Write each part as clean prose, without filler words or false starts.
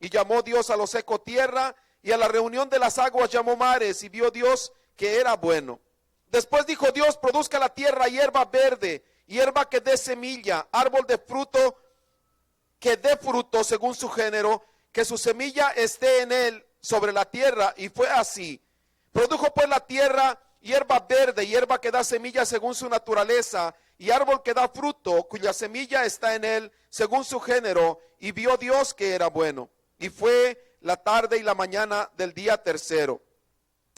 Y llamó Dios a lo seco tierra, y a la reunión de las aguas llamó mares, y vio Dios que era bueno. Después dijo Dios, produzca la tierra hierba verde, hierba que dé semilla, árbol de fruto que dé fruto según su género, que su semilla esté en él sobre la tierra. Y fue así. Produjo pues la tierra hierba verde, hierba que da semilla según su naturaleza, y árbol que da fruto, cuya semilla está en él según su género. Y vio Dios que era bueno. Y fue la tarde y la mañana del día tercero.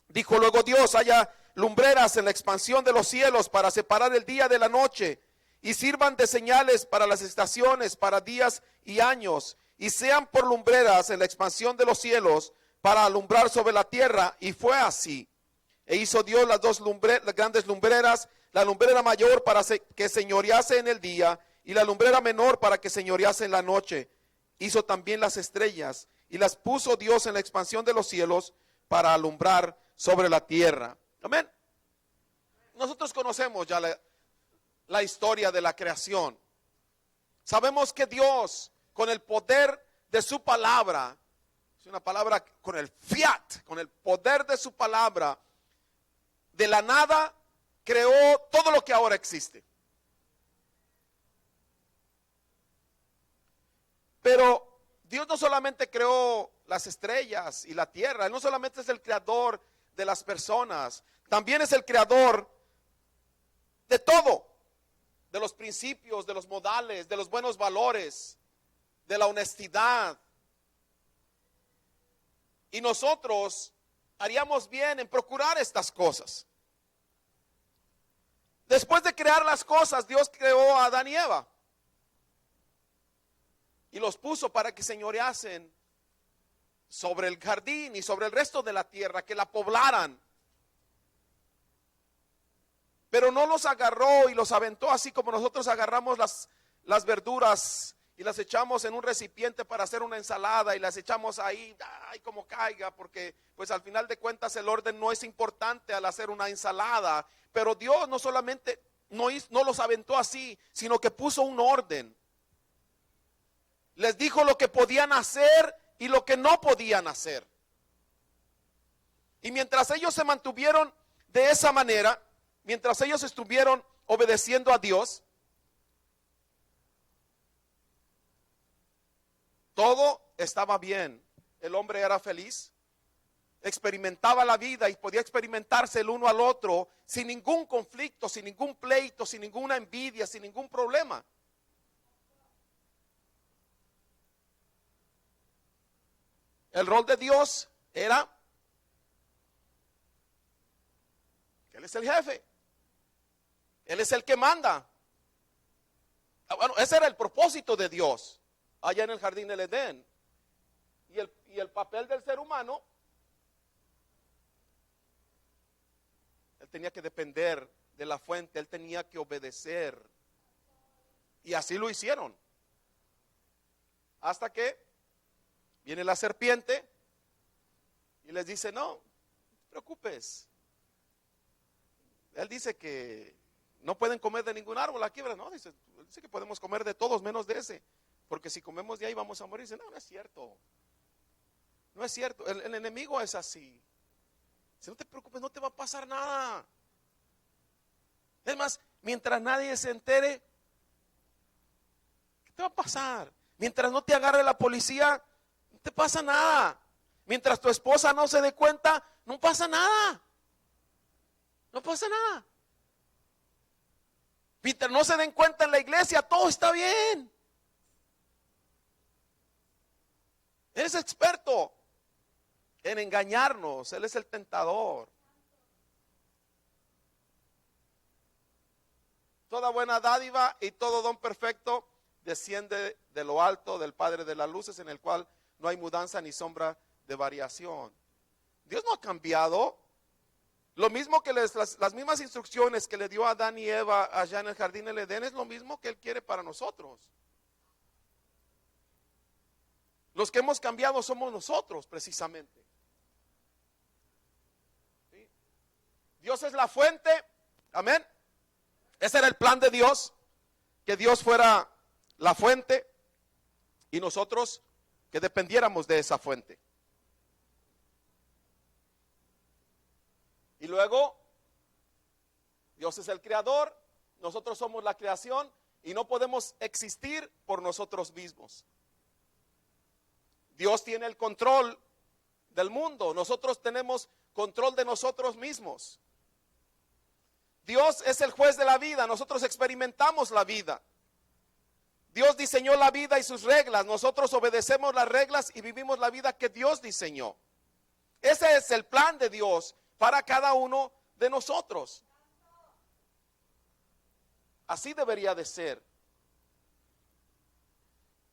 Dijo luego Dios, haya lumbreras en la expansión de los cielos para separar el día de la noche, y sirvan de señales para las estaciones, para días y años, y sean por lumbreras en la expansión de los cielos para alumbrar sobre la tierra. Y fue así. E hizo Dios las grandes lumbreras, la lumbrera mayor para que señorease en el día, y la lumbrera menor para que señorease en la noche. Hizo también las estrellas, y las puso Dios en la expansión de los cielos para alumbrar sobre la tierra. Amén. Nosotros conocemos ya la historia de la creación. Sabemos que Dios, con el poder de su palabra, es una palabra con el fiat, con el poder de su palabra, de la nada creó todo lo que ahora existe. Pero Dios no solamente creó las estrellas y la tierra, Él no solamente es el creador de las personas, también es el creador de todo, de los principios, de los modales, de los buenos valores, de la honestidad. Y nosotros haríamos bien en procurar estas cosas. Después de crear las cosas, Dios creó a Adán y Eva y los puso para que señoreasen sobre el jardín y sobre el resto de la tierra, que la poblaran. Pero no los agarró y los aventó así como nosotros agarramos las verduras y las echamos en un recipiente para hacer una ensalada y las echamos ahí, ay, como caiga, porque pues al final de cuentas el orden no es importante al hacer una ensalada. Pero Dios no solamente no los aventó así, sino que puso un orden. Les dijo lo que podían hacer y lo que no podían hacer. Y mientras ellos se mantuvieron de esa manera, mientras ellos estuvieron obedeciendo a Dios, todo estaba bien. El hombre era feliz, experimentaba la vida y podía experimentarse el uno al otro sin ningún conflicto, sin ningún pleito, sin ninguna envidia, sin ningún problema. El rol de Dios era que Él es el jefe, Él es el que manda. Bueno, ese era el propósito de Dios allá en el jardín del Edén. Y el papel del ser humano, él tenía que depender de la fuente, él tenía que obedecer. Y así lo hicieron. Hasta que viene la serpiente y les dice, no te preocupes. Él dice que no pueden comer de ningún árbol aquí, ¿verdad? No, dice que podemos comer de todos menos de ese, porque si comemos de ahí vamos a morir. Dice, no es cierto. No es cierto, el enemigo es así. Dice, no te preocupes, no te va a pasar nada. Es más, mientras nadie se entere, ¿qué te va a pasar? Mientras no te agarre la policía, no te pasa nada. Mientras tu esposa no se dé cuenta, no pasa nada. No pasa nada. Mientras no se den cuenta en la iglesia, todo está bien. Él es experto en engañarnos. Él es el tentador. Toda buena dádiva y todo don perfecto desciende de lo alto del Padre de las luces, en el cual no hay mudanza ni sombra de variación. Dios no ha cambiado. Lo mismo que las mismas instrucciones que le dio a Adán y Eva allá en el jardín del Edén es lo mismo que Él quiere para nosotros. Los que hemos cambiado somos nosotros precisamente. ¿Sí? Dios es la fuente. Amén. Ese era el plan de Dios, que Dios fuera la fuente y nosotros que dependiéramos de esa fuente. Y luego, Dios es el creador, nosotros somos la creación y no podemos existir por nosotros mismos. Dios tiene el control del mundo, nosotros tenemos control de nosotros mismos. Dios es el juez de la vida, nosotros experimentamos la vida. Dios diseñó la vida y sus reglas, nosotros obedecemos las reglas y vivimos la vida que Dios diseñó. Ese es el plan de Dios para cada uno de nosotros. Así debería de ser.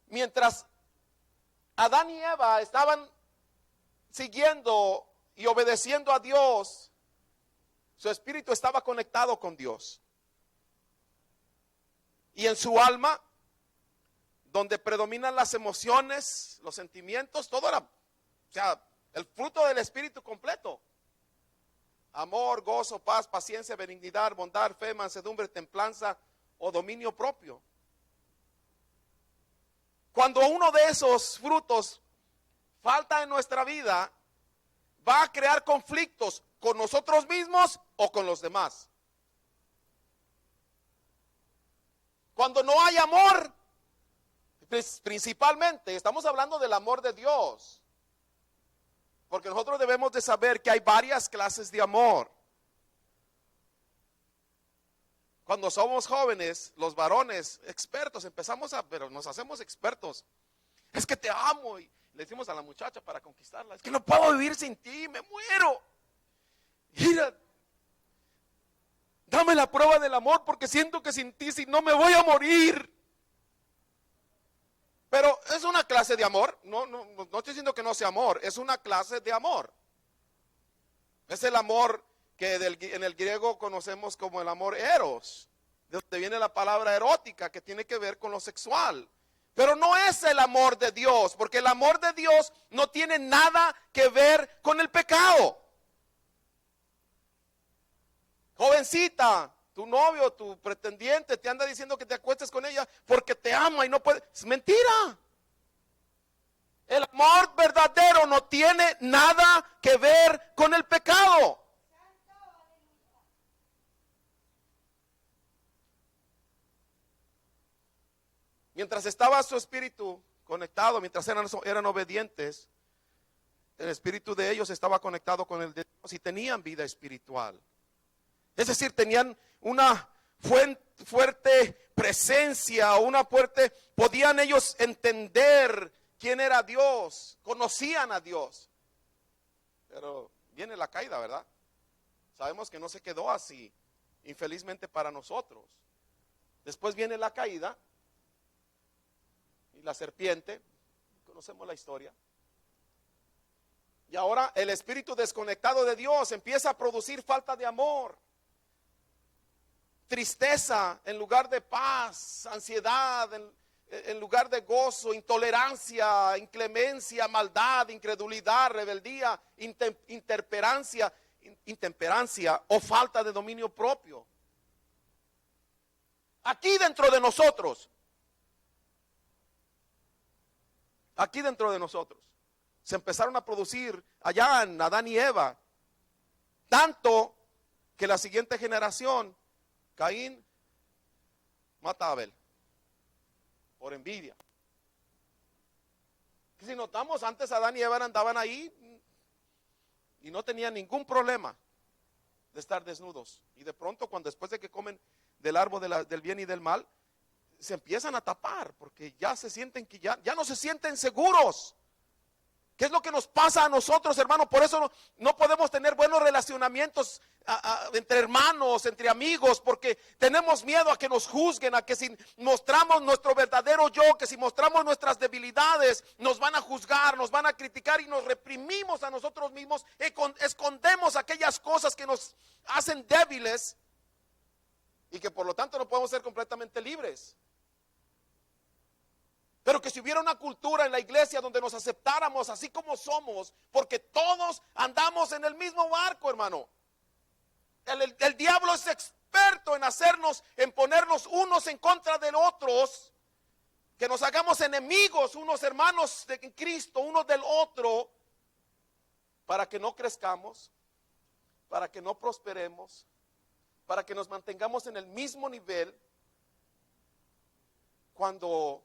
Mientras Adán y Eva estaban siguiendo y obedeciendo a Dios, su espíritu estaba conectado con Dios. Y en su alma, donde predominan las emociones, los sentimientos, todo era, el fruto del espíritu completo. Amor, gozo, paz, paciencia, benignidad, bondad, fe, mansedumbre, templanza o dominio propio. Cuando uno de esos frutos falta en nuestra vida, va a crear conflictos con nosotros mismos o con los demás. Cuando no hay amor, principalmente estamos hablando del amor de Dios. Porque nosotros debemos de saber que hay varias clases de amor. Cuando somos jóvenes, los varones expertos, pero nos hacemos expertos. Es que te amo y le decimos a la muchacha para conquistarla, es que no puedo vivir sin ti, me muero. Mira, dame la prueba del amor porque siento que sin ti, si no me voy a morir. Pero es una clase de amor, no estoy diciendo que no sea amor, es una clase de amor. Es el amor que en el griego conocemos como el amor eros, de donde viene la palabra erótica, que tiene que ver con lo sexual. Pero no es el amor de Dios, porque el amor de Dios no tiene nada que ver con el pecado. Jovencita, tu novio, tu pretendiente te anda diciendo que te acuestes con ella porque te ama y no puede. Es mentira. El amor verdadero no tiene nada que ver con el pecado. Mientras estaba su espíritu conectado, mientras eran obedientes, el espíritu de ellos estaba conectado con el de Dios y tenían vida espiritual. Es decir, tenían una fuerte presencia, podían ellos entender quién era Dios, conocían a Dios. Pero viene la caída, ¿verdad? Sabemos que no se quedó así, infelizmente para nosotros. Después viene la caída y la serpiente, conocemos la historia. Y ahora el espíritu desconectado de Dios empieza a producir falta de amor, tristeza en lugar de paz, ansiedad en lugar de gozo, intolerancia, inclemencia, maldad, incredulidad, rebeldía, intemperancia o falta de dominio propio. Aquí dentro de nosotros, se empezaron a producir allá en Adán y Eva, tanto que la siguiente generación, Caín mata a Abel por envidia. Si notamos, antes Adán y Eva andaban ahí y no tenían ningún problema de estar desnudos. Y de pronto, después de que comen del árbol del bien y del mal, se empiezan a tapar porque ya se sienten que ya no se sienten seguros. ¿Qué es lo que nos pasa a nosotros, hermanos? Por eso no podemos tener buenos relacionamientos entre hermanos, entre amigos, porque tenemos miedo a que nos juzguen, a que si mostramos nuestro verdadero yo, que si mostramos nuestras debilidades, nos van a juzgar, nos van a criticar y nos reprimimos a nosotros mismos, escondemos aquellas cosas que nos hacen débiles y que por lo tanto no podemos ser completamente libres. Pero que si hubiera una cultura en la iglesia donde nos aceptáramos así como somos, porque todos andamos en el mismo barco, hermano. El diablo es experto en ponernos unos en contra de otros, que nos hagamos enemigos, unos hermanos en Cristo, uno del otro, para que no crezcamos, para que no prosperemos, para que nos mantengamos en el mismo nivel, cuando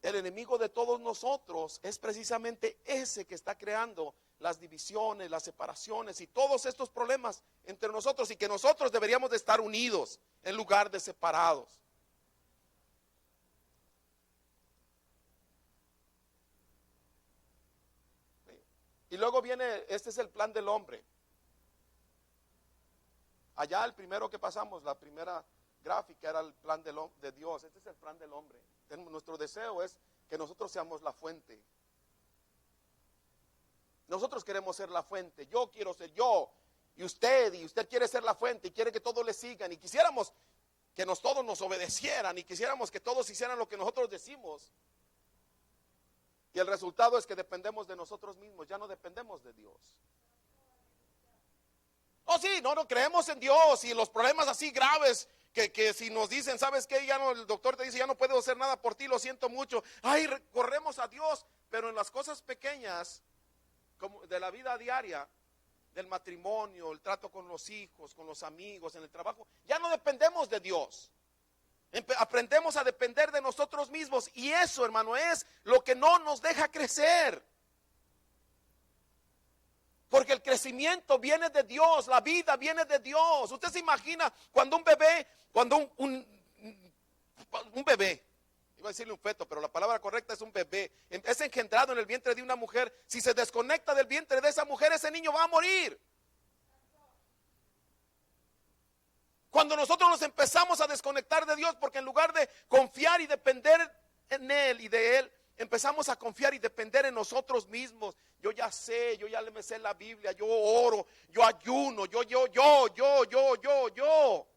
el enemigo de todos nosotros es precisamente ese que está creando las divisiones, las separaciones y todos estos problemas entre nosotros, y que nosotros deberíamos de estar unidos en lugar de separados. Y luego viene, este es el plan del hombre. Allá el primero que pasamos, la primera gráfica era el plan de Dios. Este es el plan del hombre. Nuestro deseo es que nosotros seamos la fuente. Nosotros queremos ser la fuente. Yo quiero ser yo, y usted quiere ser la fuente y quiere que todos le sigan, y quisiéramos que todos nos obedecieran, y quisiéramos que todos hicieran lo que nosotros decimos. Y el resultado es que dependemos de nosotros mismos, ya no dependemos de Dios. Oh sí, no creemos en Dios, y los problemas así graves que si nos dicen, ¿sabes qué? Ya no, el doctor te dice, ya no puedo hacer nada por ti, lo siento mucho. Ay, corremos a Dios, pero en las cosas pequeñas, como de la vida diaria, del matrimonio, el trato con los hijos, con los amigos, en el trabajo, ya no dependemos de Dios. Aprendemos a depender de nosotros mismos, y eso, hermano, es lo que no nos deja crecer. Porque el crecimiento viene de Dios, la vida viene de Dios. Usted se imagina cuando un bebé, un bebé, iba a decirle un feto, pero la palabra correcta es un bebé, es engendrado en el vientre de una mujer. Si se desconecta del vientre de esa mujer, ese niño va a morir. Cuando nosotros nos empezamos a desconectar de Dios, porque en lugar de confiar y depender en Él y de Él, empezamos a confiar y depender en nosotros mismos. Yo ya sé, yo ya me sé la Biblia, yo oro, yo ayuno, yo.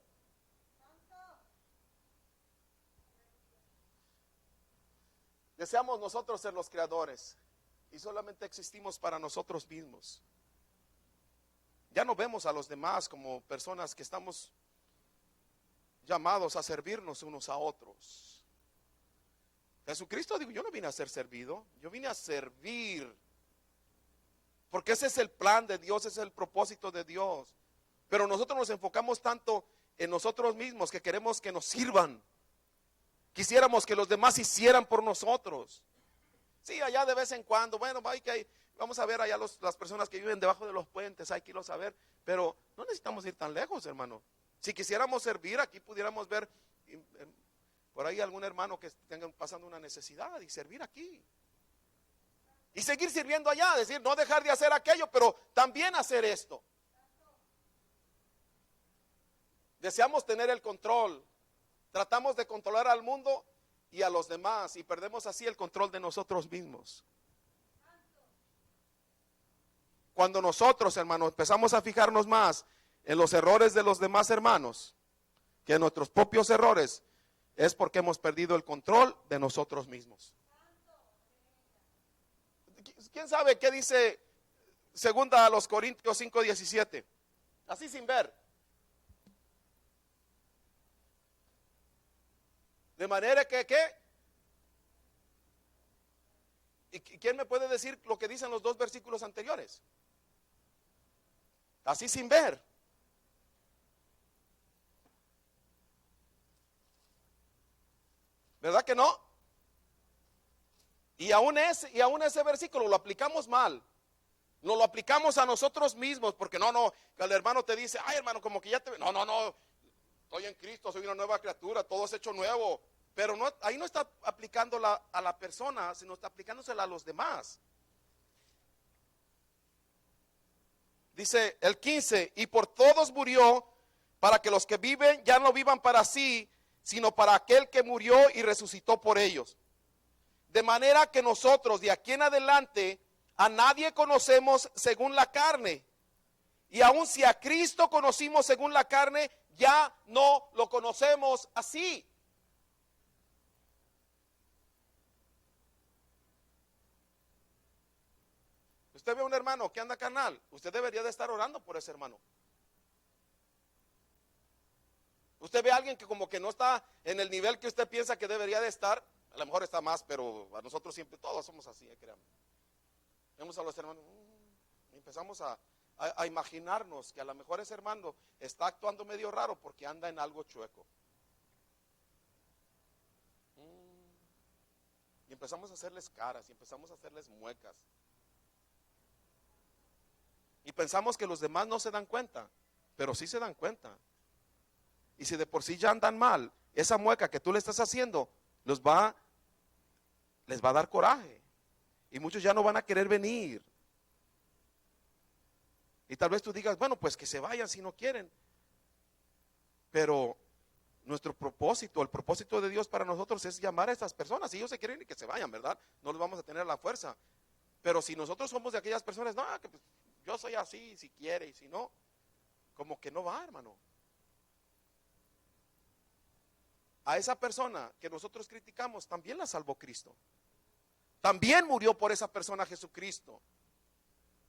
Deseamos nosotros ser los creadores y solamente existimos para nosotros mismos. Ya no vemos a los demás como personas que estamos llamados a servirnos unos a otros. Jesucristo dijo, yo no vine a ser servido, yo vine a servir. Porque ese es el plan de Dios, ese es el propósito de Dios. Pero nosotros nos enfocamos tanto en nosotros mismos que queremos que nos sirvan. Quisiéramos que los demás hicieran por nosotros. Sí, allá de vez en cuando, bueno, vamos a ver allá las personas que viven debajo de los puentes, hay que irlos a ver. Pero no necesitamos ir tan lejos, hermano. Si quisiéramos servir, aquí pudiéramos ver por ahí algún hermano que esté pasando una necesidad y servir aquí. Y seguir sirviendo allá, decir, no dejar de hacer aquello, pero también hacer esto. Deseamos tener el control. Tratamos de controlar al mundo y a los demás, y perdemos así el control de nosotros mismos. Cuando nosotros, hermanos, empezamos a fijarnos más en los errores de los demás hermanos que en nuestros propios errores, es porque hemos perdido el control de nosotros mismos. ¿Quién sabe qué dice segunda a los Corintios 5:17? Así sin ver. De manera que, ¿qué? ¿Y quién me puede decir lo que dicen los dos versículos anteriores? Así sin ver. ¿Verdad que no? Y aún ese versículo lo aplicamos mal. No lo aplicamos a nosotros mismos, porque el hermano te dice, ay hermano, como que ya te... No, estoy en Cristo, soy una nueva criatura, todo es hecho nuevo. Pero ahí no está aplicándola a la persona, sino está aplicándosela a los demás. Dice el 15, y por todos murió, para que los que viven ya no vivan para sí, sino para aquel que murió y resucitó por ellos. De manera que nosotros de aquí en adelante a nadie conocemos según la carne. Y aun si a Cristo conocimos según la carne, ya no lo conocemos así. Usted ve a un hermano que anda carnal, usted debería de estar orando por ese hermano. Usted ve a alguien que como que no está en el nivel que usted piensa que debería de estar. A lo mejor está más, pero a nosotros siempre, todos somos así, créanme. Vemos a los hermanos, y empezamos a imaginarnos que a lo mejor ese hermano está actuando medio raro porque anda en algo chueco. Y empezamos a hacerles caras y empezamos a hacerles muecas. Y pensamos que los demás no se dan cuenta, pero sí se dan cuenta. Y si de por sí ya andan mal, esa mueca que tú le estás haciendo les va a dar coraje. Y muchos ya no van a querer venir. Y tal vez tú digas, bueno, pues que se vayan si no quieren. Pero nuestro propósito, el propósito de Dios para nosotros es llamar a estas personas. Si ellos se quieren y que se vayan, ¿verdad? No los vamos a tener a la fuerza. Pero si nosotros somos de aquellas personas, no, que pues, yo soy así, si quiere, y si no, como que no va, hermano. A esa persona que nosotros criticamos, también la salvó Cristo. También murió por esa persona Jesucristo.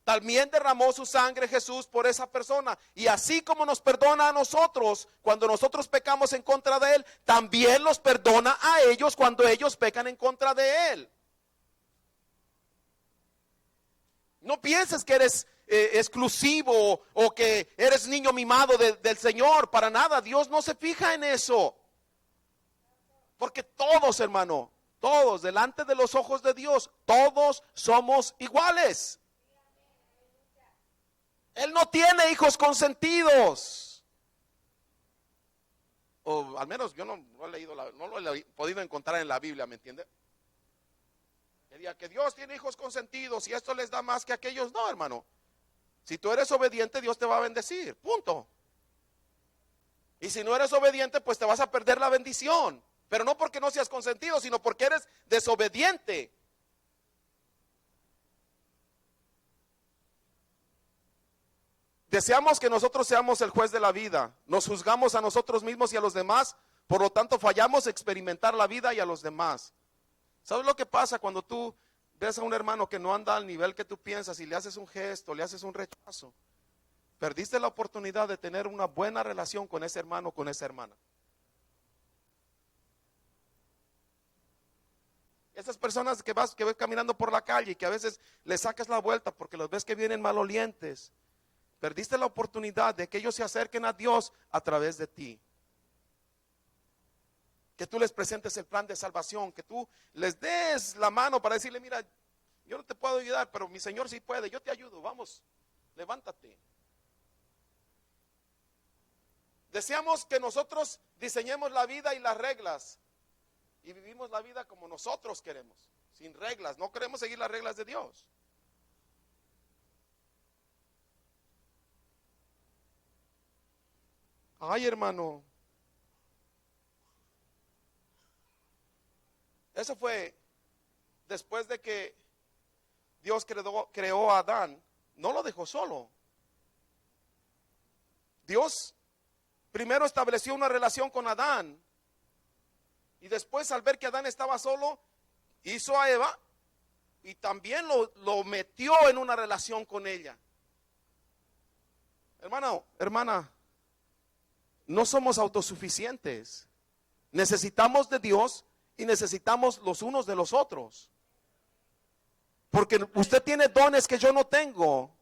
También derramó su sangre Jesús por esa persona. Y así como nos perdona a nosotros cuando nosotros pecamos en contra de Él, también los perdona a ellos cuando ellos pecan en contra de Él. No pienses que eres exclusivo o que eres niño mimado del Señor. Para nada, Dios no se fija en eso. Porque todos, hermano, todos delante de los ojos de Dios, todos somos iguales. Él no tiene hijos consentidos. O al menos yo no he leído, no lo he podido encontrar en la Biblia, ¿me entiende? Que diga que Dios tiene hijos consentidos y esto les da más que a aquellos. No, hermano. Si tú eres obediente, Dios te va a bendecir. Punto. Y si no eres obediente, pues te vas a perder la bendición. Pero no porque no seas consentido, sino porque eres desobediente. Deseamos que nosotros seamos el juez de la vida. Nos juzgamos a nosotros mismos y a los demás. Por lo tanto, fallamos experimentar la vida y a los demás. ¿Sabes lo que pasa cuando tú ves a un hermano que no anda al nivel que tú piensas y le haces un gesto, le haces un rechazo? Perdiste la oportunidad de tener una buena relación con ese hermano, con esa hermana. Esas personas que ves caminando por la calle y que a veces le sacas la vuelta porque los ves que vienen malolientes. Perdiste la oportunidad de que ellos se acerquen a Dios a través de ti. Que tú les presentes el plan de salvación, que tú les des la mano para decirle, mira, yo no te puedo ayudar, pero mi Señor sí puede, yo te ayudo, vamos, levántate. Deseamos que nosotros diseñemos la vida y las reglas y vivimos la vida como nosotros queremos, sin reglas, no queremos seguir las reglas de Dios. Ay, hermano, eso fue después de que Dios creó a Adán, no lo dejó solo. Dios primero estableció una relación con Adán y después al ver que Adán estaba solo, hizo a Eva y también lo metió en una relación con ella. Hermano, hermana, no somos autosuficientes. Necesitamos de Dios y necesitamos los unos de los otros. Porque usted tiene dones que yo no tengo.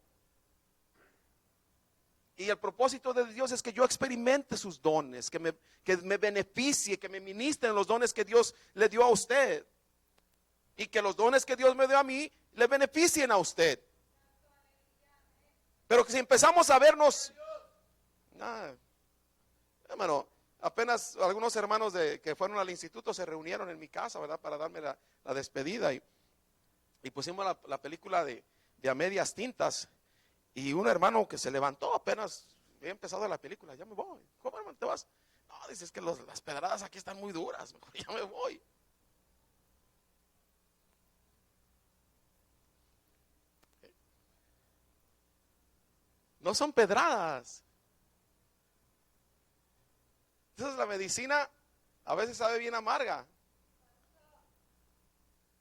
Y el propósito de Dios es que yo experimente sus dones, que me beneficie, que me ministren los dones que Dios le dio a usted. Y que los dones que Dios me dio a mí le beneficien a usted. Pero que si empezamos a vernos, hermano, apenas algunos hermanos que fueron al instituto se reunieron en mi casa, ¿verdad? Para darme la despedida y pusimos la película de A Medias Tintas. Y un hermano que se levantó apenas había empezado la película, ya me voy. ¿Cómo, hermano, te vas? No, dices que las pedradas aquí están muy duras, mejor ya me voy. No son pedradas. Entonces la medicina a veces sabe bien amarga,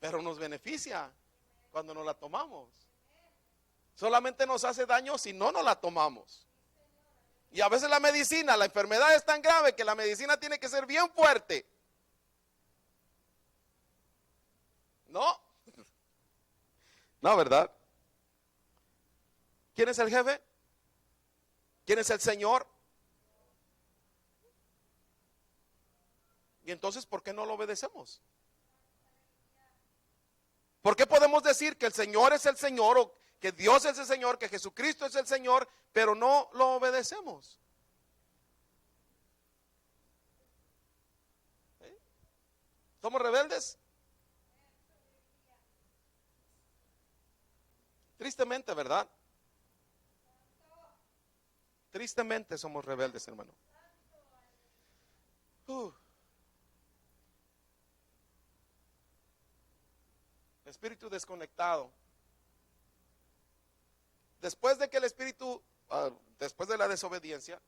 pero nos beneficia cuando nos la tomamos. Solamente nos hace daño si no nos la tomamos. Y a veces la enfermedad es tan grave que la medicina tiene que ser bien fuerte. No, no, ¿verdad? ¿Quién es el jefe? ¿Quién es el Señor? Y entonces, ¿por qué no lo obedecemos? ¿Por qué podemos decir que el Señor es el Señor, o que Dios es el Señor, que Jesucristo es el Señor, pero no lo obedecemos? ¿Eh? ¿Somos rebeldes? Tristemente, ¿verdad? Tristemente somos rebeldes, hermano. Espíritu desconectado. Después de que el espíritu, después de la desobediencia,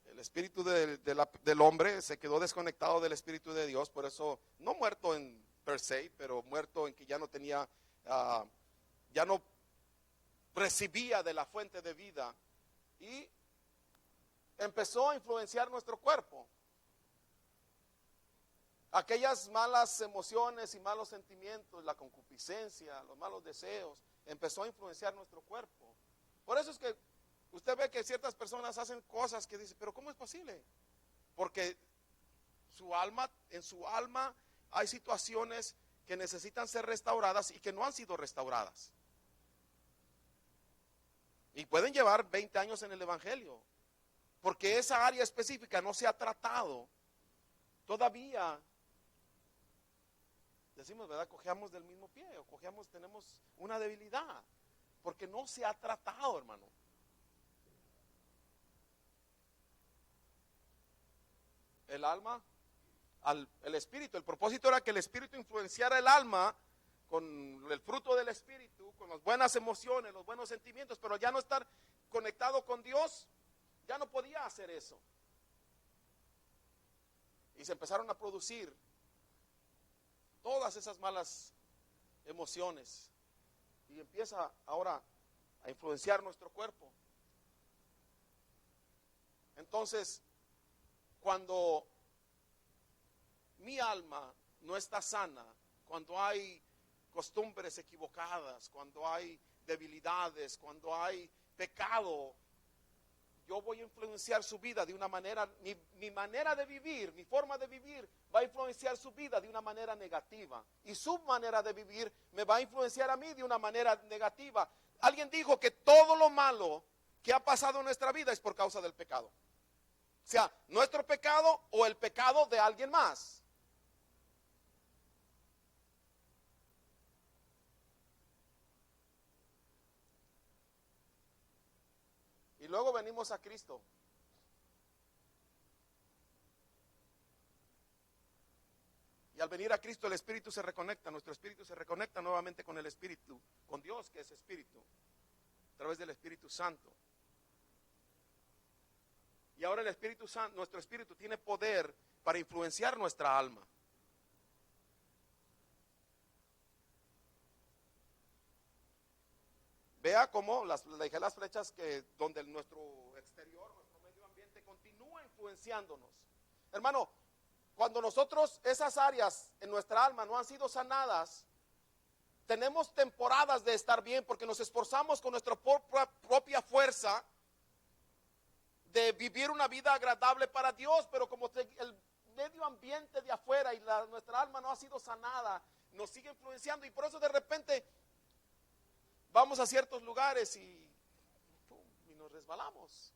el espíritu del hombre se quedó desconectado del espíritu de Dios. Por eso, no muerto en per se, pero muerto en que ya no tenía, ya no recibía de la fuente de vida. Y empezó a influenciar nuestro cuerpo. Aquellas malas emociones y malos sentimientos, la concupiscencia, los malos deseos, empezó a influenciar nuestro cuerpo. Por eso es que usted ve que ciertas personas hacen cosas que dicen, pero ¿cómo es posible? Porque en su alma hay situaciones que necesitan ser restauradas y que no han sido restauradas. Y pueden llevar 20 años en el evangelio, porque esa área específica no se ha tratado. Todavía decimos, ¿verdad? Cojeamos del mismo pie, o tenemos una debilidad, porque no se ha tratado, hermano. El alma, el espíritu, el propósito era que el espíritu influenciara el alma con el fruto del espíritu, con las buenas emociones, los buenos sentimientos, pero ya no estar conectado con Dios, ya no podía hacer eso. Y se empezaron a producir todas esas malas emociones y empieza ahora a influenciar nuestro cuerpo. Entonces, cuando mi alma no está sana, cuando hay costumbres equivocadas, cuando hay debilidades, cuando hay pecado, yo voy a influenciar su vida de una manera, mi manera de vivir, mi forma de vivir va a influenciar su vida de una manera negativa. Y su manera de vivir me va a influenciar a mí de una manera negativa. Alguien dijo que todo lo malo que ha pasado en nuestra vida es por causa del pecado. O sea, nuestro pecado o el pecado de alguien más. Y luego venimos a Cristo. Y al venir a Cristo el Espíritu se reconecta, nuestro Espíritu se reconecta nuevamente con el Espíritu, con Dios que es Espíritu, a través del Espíritu Santo. Y ahora el Espíritu Santo, nuestro Espíritu tiene poder para influenciar nuestra alma. Vea cómo dejé las flechas que donde nuestro exterior, nuestro medio ambiente continúa influenciándonos. Hermano, cuando nosotros esas áreas en nuestra alma no han sido sanadas, tenemos temporadas de estar bien porque nos esforzamos con nuestra propia fuerza de vivir una vida agradable para Dios, pero como el medio ambiente de afuera y nuestra alma no ha sido sanada, nos sigue influenciando y por eso de repente vamos a ciertos lugares y nos resbalamos.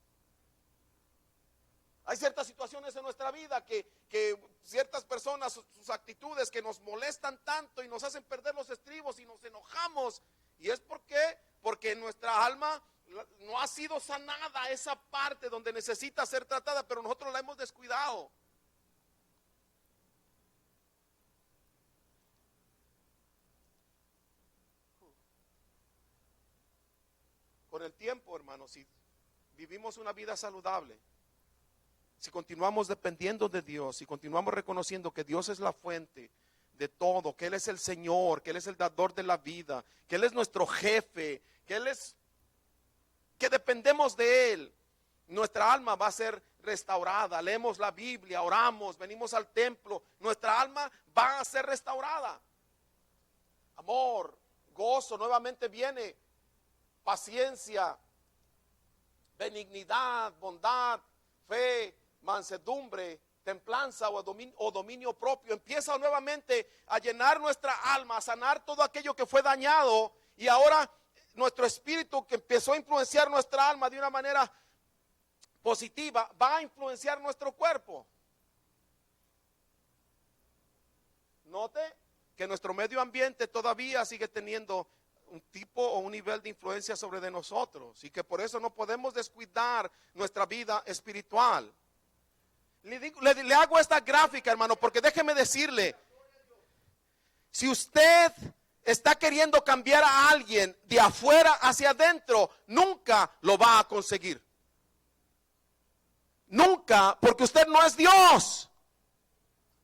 Hay ciertas situaciones en nuestra vida que ciertas personas, sus actitudes que nos molestan tanto y nos hacen perder los estribos y nos enojamos. ¿Y es por qué? Porque nuestra alma no ha sido sanada, esa parte donde necesita ser tratada, pero nosotros la hemos descuidado. Con el tiempo, hermanos, si vivimos una vida saludable, si continuamos dependiendo de Dios, si continuamos reconociendo que Dios es la fuente de todo, que Él es el Señor, que Él es el dador de la vida, que Él es nuestro jefe, que dependemos de Él. nuestra alma va a ser restaurada. Leemos la Biblia, oramos, venimos al templo, nuestra alma va a ser restaurada. Amor, gozo, nuevamente viene paciencia, benignidad, bondad, fe, mansedumbre, templanza o dominio propio. Empieza nuevamente a llenar nuestra alma, a sanar todo aquello que fue dañado, y ahora nuestro espíritu, que empezó a influenciar nuestra alma de una manera positiva, va a influenciar nuestro cuerpo. Note que nuestro medio ambiente todavía sigue teniendo un tipo o un nivel de influencia sobre de nosotros, y que por eso no podemos descuidar nuestra vida espiritual. Le hago esta gráfica, hermano, porque déjeme decirle, si usted está queriendo cambiar a alguien de afuera hacia adentro, nunca lo va a conseguir. Nunca, porque usted no es Dios.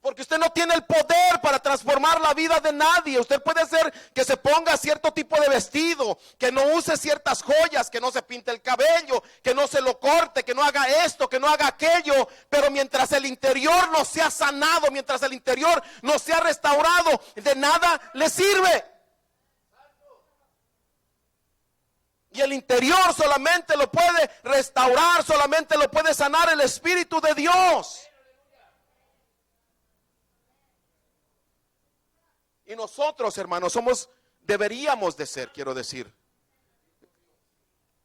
Porque usted no tiene el poder para transformar la vida de nadie. Usted puede hacer que se ponga cierto tipo de vestido, que no use ciertas joyas, que no se pinte el cabello, que no se lo corte, que no haga esto, que no haga aquello. Pero mientras el interior no sea sanado, mientras el interior no sea restaurado, de nada le sirve. Y el interior solamente lo puede restaurar, solamente lo puede sanar el Espíritu de Dios. Y nosotros, hermanos, deberíamos de ser,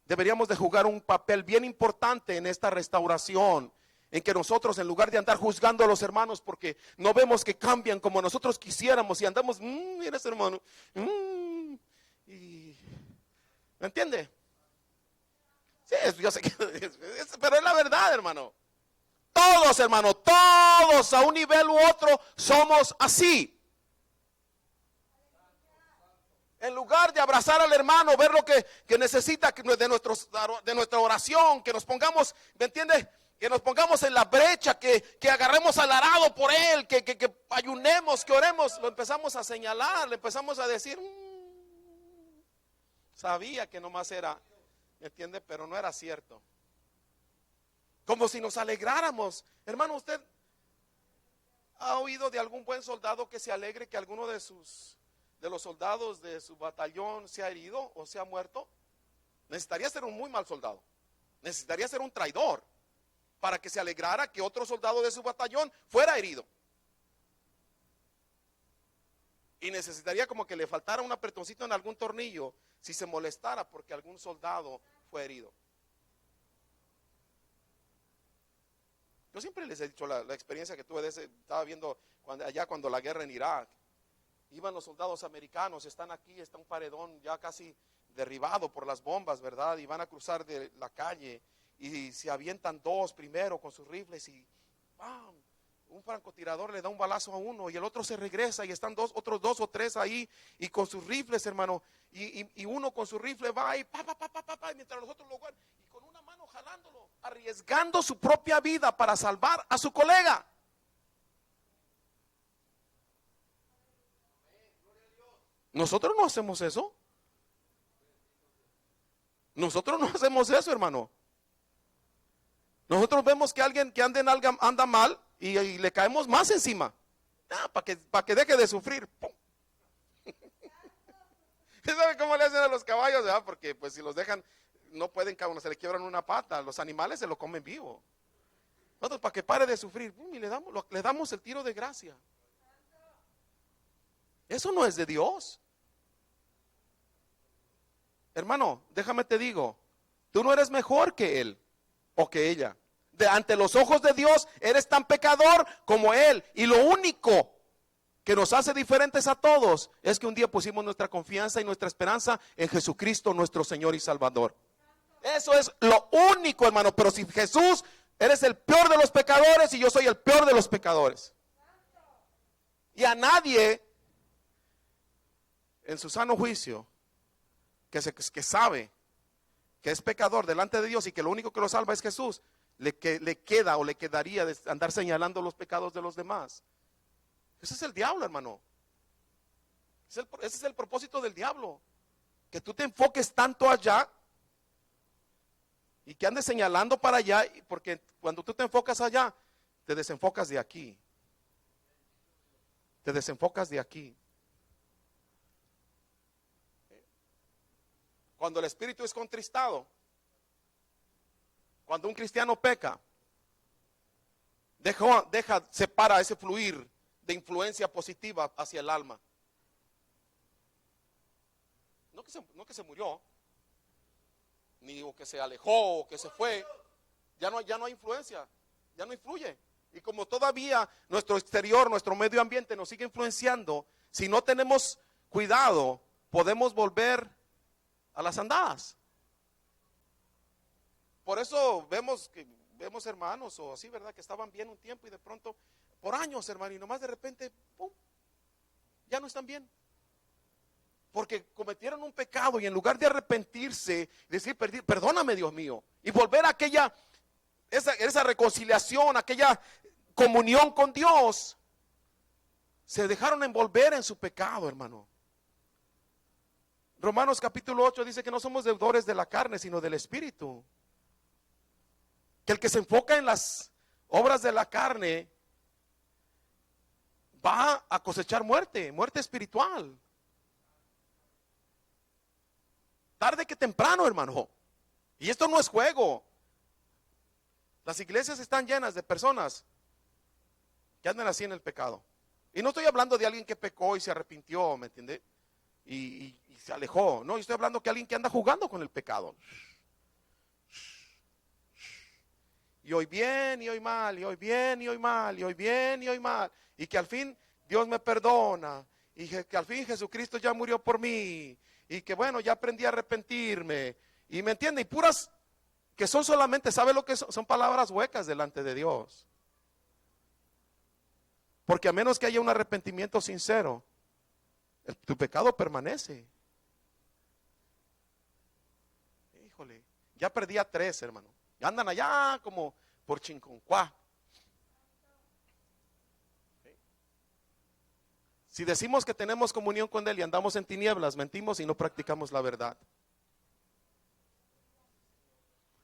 deberíamos de jugar un papel bien importante en esta restauración, en que nosotros, en lugar de andar juzgando a los hermanos porque no vemos que cambian como nosotros quisiéramos, y andamos, mira ese hermano, y, ¿me entiende? Sí, yo sé que, pero es la verdad, hermano. Todos, hermano, todos a un nivel u otro somos así. En lugar de abrazar al hermano, ver lo que necesita de nuestra oración, que nos pongamos, ¿me entiendes? Que nos pongamos en la brecha, que agarremos al arado por él, que ayunemos, que oremos, lo empezamos a señalar, le empezamos a decir, sabía que nomás era, ¿me entiende? Pero no era cierto. Como si nos alegráramos. Hermano, ¿usted ha oído de algún buen soldado que se alegre que alguno de los soldados de su batallón se ha herido o se ha muerto? Necesitaría ser un muy mal soldado. Necesitaría ser un traidor para que se alegrara que otro soldado de su batallón fuera herido. Y necesitaría como que le faltara un apretoncito en algún tornillo si se molestara porque algún soldado fue herido. Yo siempre les he dicho la experiencia que tuve estaba viendo cuando la guerra en Irak. Iban los soldados americanos, están aquí, está un paredón ya casi derribado por las bombas, ¿verdad? Y van a cruzar de la calle y se avientan dos primero con sus rifles y ¡bam! Un francotirador le da un balazo a uno y el otro se regresa y están otros dos o tres ahí y con sus rifles, hermano, y uno con su rifle va y y mientras los otros lo guardan y con una mano jalándolo, arriesgando su propia vida para salvar a su colega. Nosotros no hacemos eso. Nosotros no hacemos eso, hermano. Nosotros vemos que alguien que anda mal y le caemos más encima. Para que deje de sufrir. ¿Sabe cómo le hacen a los caballos? ¿Verdad? Porque pues si los dejan, no pueden, se le quiebran una pata. Los animales se lo comen vivo. Nosotros para que pare de sufrir, y le damos el tiro de gracia. Eso no es de Dios. Hermano, déjame te digo, tú no eres mejor que él o que ella. Ante los ojos de Dios eres tan pecador como él. Y lo único que nos hace diferentes a todos es que un día pusimos nuestra confianza y nuestra esperanza en Jesucristo, nuestro Señor y Salvador. Eso es lo único, hermano. Pero si Jesús, eres el peor de los pecadores y yo soy el peor de los pecadores. Y a nadie en su sano juicio que sabe que es pecador delante de Dios y que lo único que lo salva es Jesús, le queda o le quedaría de andar señalando los pecados de los demás. Ese es el diablo, hermano. Ese es el propósito del diablo, que tú te enfoques tanto allá Y que andes señalando para allá, porque cuando tú te enfocas allá, te desenfocas de aquí. Te desenfocas de aquí. Cuando el espíritu es contristado, cuando un cristiano peca, separa ese fluir de influencia positiva hacia el alma. No que se murió, ni o que se alejó, o que se fue. Ya no hay influencia, ya no influye. Y como todavía nuestro exterior, nuestro medio ambiente nos sigue influenciando, si no tenemos cuidado, podemos volver a las andadas. Por eso vemos hermanos o así, ¿verdad? Que estaban bien un tiempo y de pronto, por años, hermano, y nomás de repente, ¡pum!, ya no están bien. Porque cometieron un pecado y en lugar de arrepentirse, decir, perdóname, Dios mío, y volver a esa reconciliación, aquella comunión con Dios, se dejaron envolver en su pecado, hermano. Romanos capítulo 8 dice que no somos deudores de la carne, sino del Espíritu. Que el que se enfoca en las obras de la carne va a cosechar muerte espiritual. Tarde que temprano, hermano. Y esto no es juego. Las iglesias están llenas de personas que andan así en el pecado. Y no estoy hablando de alguien que pecó y se arrepintió, ¿me entiende? Y se alejó. No, estoy hablando de alguien que anda jugando con el pecado. Y hoy bien y hoy mal, y hoy bien y hoy mal, y hoy bien y hoy mal. Y que al fin Dios me perdona. Y que al fin Jesucristo ya murió por mí. Y que bueno, ya aprendí a arrepentirme. Y me entiende, y puras que son solamente, ¿sabe lo que son? Son palabras huecas delante de Dios. Porque a menos que haya un arrepentimiento sincero, tu pecado permanece. Híjole, ya perdí a 3, hermano. Andan allá como por Chinconcuá. Si decimos que tenemos comunión con Él y andamos en tinieblas, mentimos y no practicamos la verdad.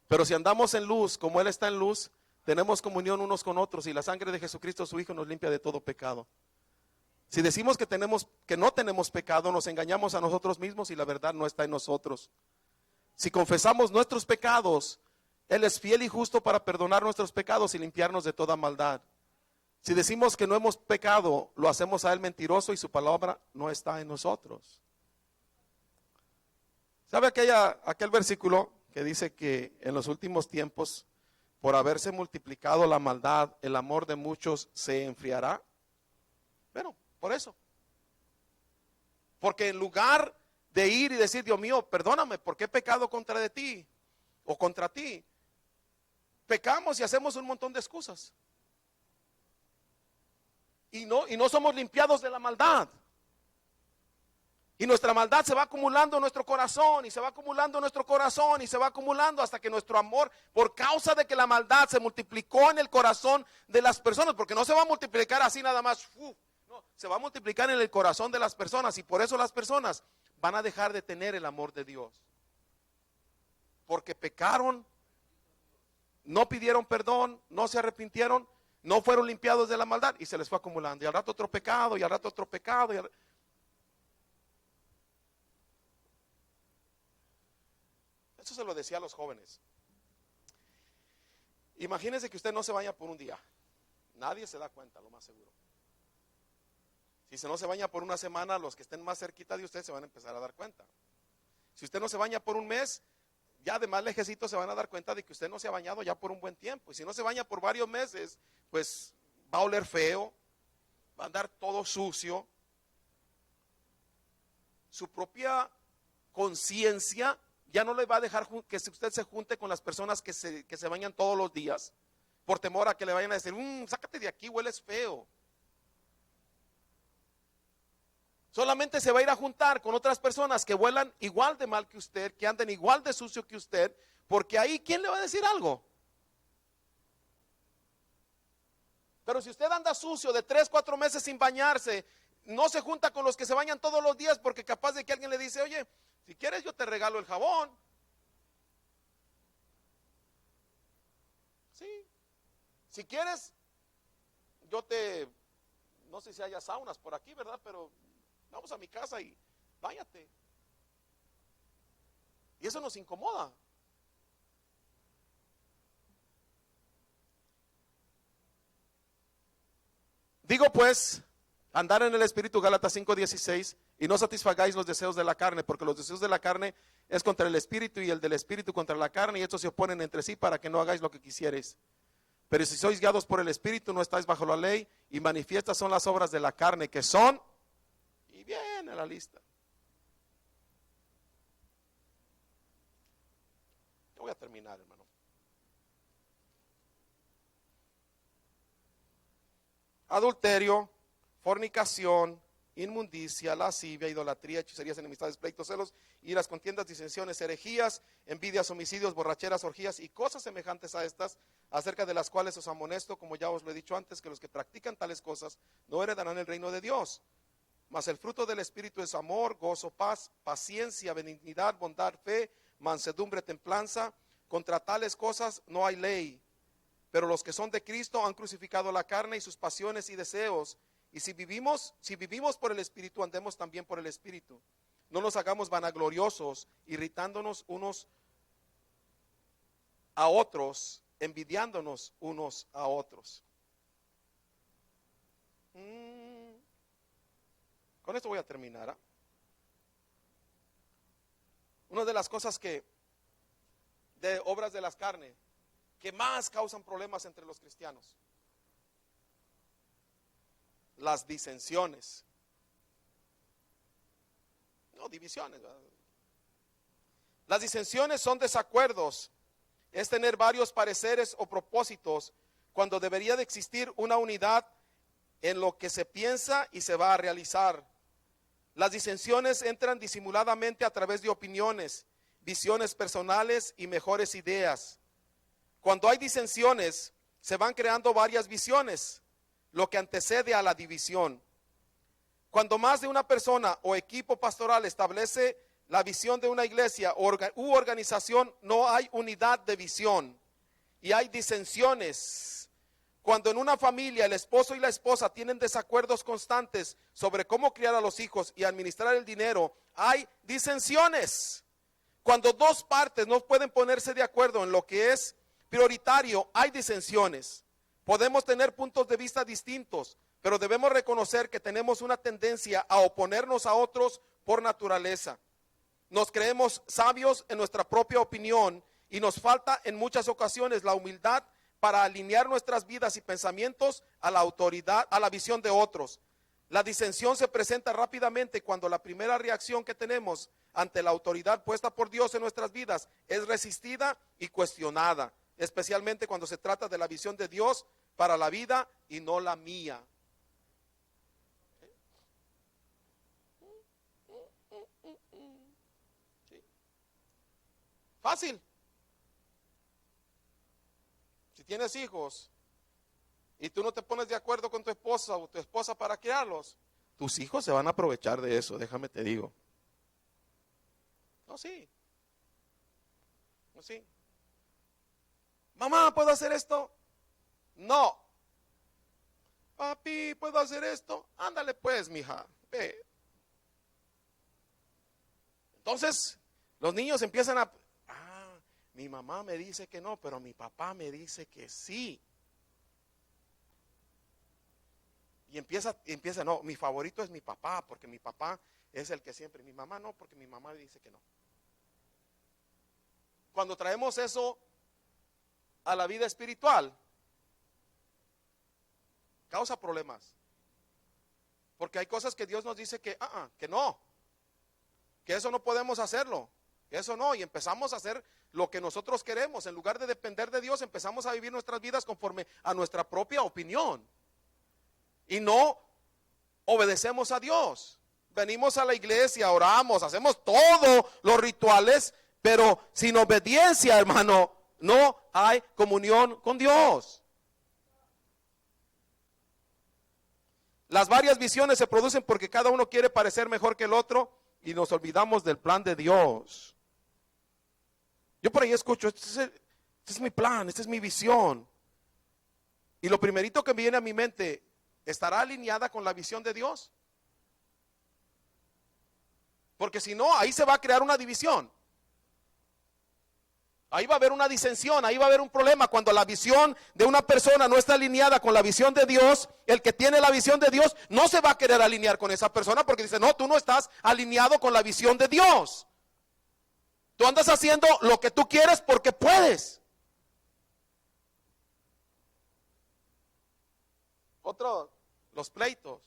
Pero si andamos en luz, como Él está en luz, tenemos comunión unos con otros y la sangre de Jesucristo, su Hijo, nos limpia de todo pecado. Si decimos que no tenemos pecado, nos engañamos a nosotros mismos y la verdad no está en nosotros. Si confesamos nuestros pecados, Él es fiel y justo para perdonar nuestros pecados y limpiarnos de toda maldad. Si decimos que no hemos pecado, lo hacemos a Él mentiroso y su palabra no está en nosotros. ¿Sabe aquel versículo que dice que en los últimos tiempos, por haberse multiplicado la maldad, el amor de muchos se enfriará? Bueno, por eso. Porque en lugar de ir y decir, Dios mío, perdóname, porque he pecado contra de ti o contra ti, pecamos y hacemos un montón de excusas. Y no somos limpiados de la maldad. Y nuestra maldad se va acumulando en nuestro corazón, y se va acumulando en nuestro corazón, y se va acumulando hasta que nuestro amor, por causa de que la maldad se multiplicó en el corazón de las personas, porque no se va a multiplicar así nada más, no, se va a multiplicar en el corazón de las personas, y por eso las personas van a dejar de tener el amor de Dios. Porque pecaron, no pidieron perdón, no se arrepintieron, no fueron limpiados de la maldad y se les fue acumulando. Y al rato otro pecado, y al rato otro pecado. Eso se lo decía a los jóvenes. Imagínense que usted no se baña por un día. Nadie se da cuenta, lo más seguro. Si no se baña por una semana, los que estén más cerquita de usted se van a empezar a dar cuenta. Si usted no se baña por un mes, ya de más lejecitos se van a dar cuenta de que usted no se ha bañado ya por un buen tiempo. Y si no se baña por varios meses, pues va a oler feo, va a andar todo sucio. Su propia conciencia ya no le va a dejar que usted se junte con las personas que se bañan todos los días, por temor a que le vayan a decir, sácate de aquí, hueles feo. Solamente se va a ir a juntar con otras personas que huelan igual de mal que usted, que anden igual de sucio que usted, porque ahí, ¿quién le va a decir algo? Pero si usted anda sucio de 3, 4 meses sin bañarse, no se junta con los que se bañan todos los días, porque capaz de que alguien le dice, oye, si quieres yo te regalo el jabón. Sí. Si quieres, no sé si haya saunas por aquí, ¿verdad? Pero vamos a mi casa y váyate. Y eso nos incomoda. Digo pues, andar en el Espíritu, Gálatas 5:16, y no satisfagáis los deseos de la carne, porque los deseos de la carne es contra el Espíritu y el del Espíritu contra la carne, y estos se oponen entre sí para que no hagáis lo que quisierais. Pero si sois guiados por el Espíritu, no estáis bajo la ley, y manifiestas son las obras de la carne, que son, y viene la lista. Yo voy a terminar, hermano. Adulterio, fornicación, inmundicia, lascivia, idolatría, hechicerías, enemistades, pleitos, celos, iras, contiendas, disensiones, herejías, envidias, homicidios, borracheras, orgías y cosas semejantes a estas, acerca de las cuales os amonesto, como ya os lo he dicho antes, que los que practican tales cosas no heredarán el reino de Dios. Mas el fruto del Espíritu es amor, gozo, paz, paciencia, benignidad, bondad, fe, mansedumbre, templanza. Contra tales cosas no hay ley. Pero los que son de Cristo han crucificado la carne y sus pasiones y deseos. Y si vivimos por el Espíritu, andemos también por el Espíritu. No nos hagamos vanagloriosos, irritándonos unos a otros, envidiándonos unos a otros. Con esto voy a terminar. Una de las cosas de obras de las carnes que más causan problemas entre los cristianos: las disensiones. No, divisiones, ¿verdad? Las disensiones son desacuerdos, es tener varios pareceres o propósitos, cuando debería de existir una unidad en lo que se piensa y se va a realizar. Las disensiones entran disimuladamente a través de opiniones, visiones personales y mejores ideas. Cuando hay disensiones, se van creando varias visiones, lo que antecede a la división. Cuando más de una persona o equipo pastoral establece la visión de una iglesia u organización, no hay unidad de visión y hay disensiones. Cuando en una familia el esposo y la esposa tienen desacuerdos constantes sobre cómo criar a los hijos y administrar el dinero, hay disensiones. Cuando dos partes no pueden ponerse de acuerdo en lo que es prioritario, hay disensiones. Podemos tener puntos de vista distintos, pero debemos reconocer que tenemos una tendencia a oponernos a otros por naturaleza. Nos creemos sabios en nuestra propia opinión y nos falta en muchas ocasiones la humildad para alinear nuestras vidas y pensamientos a la autoridad, a la visión de otros. La disensión se presenta rápidamente cuando la primera reacción que tenemos ante la autoridad puesta por Dios en nuestras vidas es resistida y cuestionada, especialmente cuando se trata de la visión de Dios para la vida y no la mía. ¿Sí? Fácil. Si tienes hijos y tú no te pones de acuerdo con tu esposa o tu esposa para criarlos, tus hijos se van a aprovechar de eso, déjame te digo. No, sí. No, sí. Mamá, ¿puedo hacer esto? No. Papi, ¿puedo hacer esto? Ándale pues, mija, ve. Entonces, los niños empiezan mi mamá me dice que no, pero mi papá me dice que sí. Y empieza, no, mi favorito es mi papá, porque mi papá es el que siempre, mi mamá no, porque mi mamá dice que no. Cuando traemos eso a la vida espiritual, causa problemas. Porque hay cosas que Dios nos dice que no, que eso no podemos hacerlo, que eso no, y empezamos a hacer lo que nosotros queremos. En lugar de depender de Dios, empezamos a vivir nuestras vidas conforme a nuestra propia opinión. Y no obedecemos a Dios. Venimos a la iglesia, oramos, hacemos todos los rituales, pero sin obediencia, hermano, no hay comunión con Dios. Las varias visiones se producen porque cada uno quiere parecer mejor que el otro y nos olvidamos del plan de Dios. Yo por ahí escucho, Este es mi plan, esta es mi visión. Y lo primerito que me viene a mi mente, ¿estará alineada con la visión de Dios? Porque si no, ahí se va a crear una división. Ahí va a haber una disensión, ahí va a haber un problema. Cuando la visión de una persona no está alineada con la visión de Dios, el que tiene la visión de Dios no se va a querer alinear con esa persona porque dice, no, tú no estás alineado con la visión de Dios. Tú andas haciendo lo que tú quieres porque puedes. Otro, los pleitos.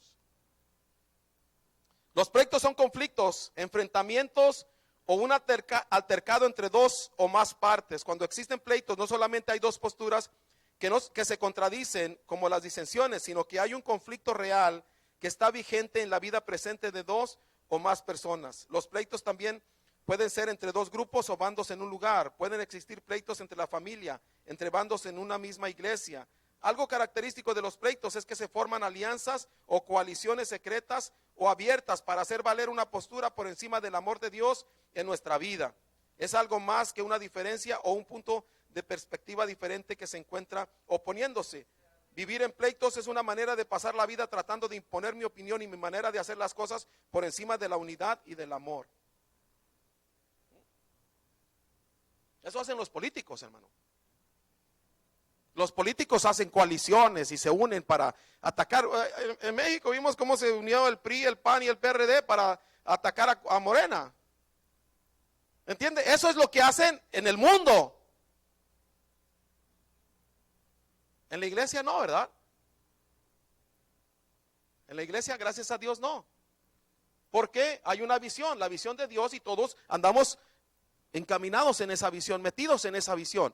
Los pleitos son conflictos, enfrentamientos o un altercado entre dos o más partes. Cuando existen pleitos, no solamente hay dos posturas que se contradicen como las disensiones, sino que hay un conflicto real que está vigente en la vida presente de dos o más personas. Los pleitos también pueden ser entre dos grupos o bandos en un lugar. Pueden existir pleitos entre la familia, entre bandos en una misma iglesia. Algo característico de los pleitos es que se forman alianzas o coaliciones secretas o abiertas para hacer valer una postura por encima del amor de Dios en nuestra vida. Es algo más que una diferencia o un punto de perspectiva diferente que se encuentra oponiéndose. Vivir en pleitos es una manera de pasar la vida tratando de imponer mi opinión y mi manera de hacer las cosas por encima de la unidad y del amor. Eso hacen los políticos, hermano. Los políticos hacen coaliciones y se unen para atacar. En México vimos cómo se unió el PRI, el PAN y el PRD para atacar a Morena. ¿Entiende? Eso es lo que hacen en el mundo. En la iglesia no, ¿verdad? En la iglesia, gracias a Dios, no. Porque hay una visión, la visión de Dios, y todos andamos encaminados en esa visión, metidos en esa visión.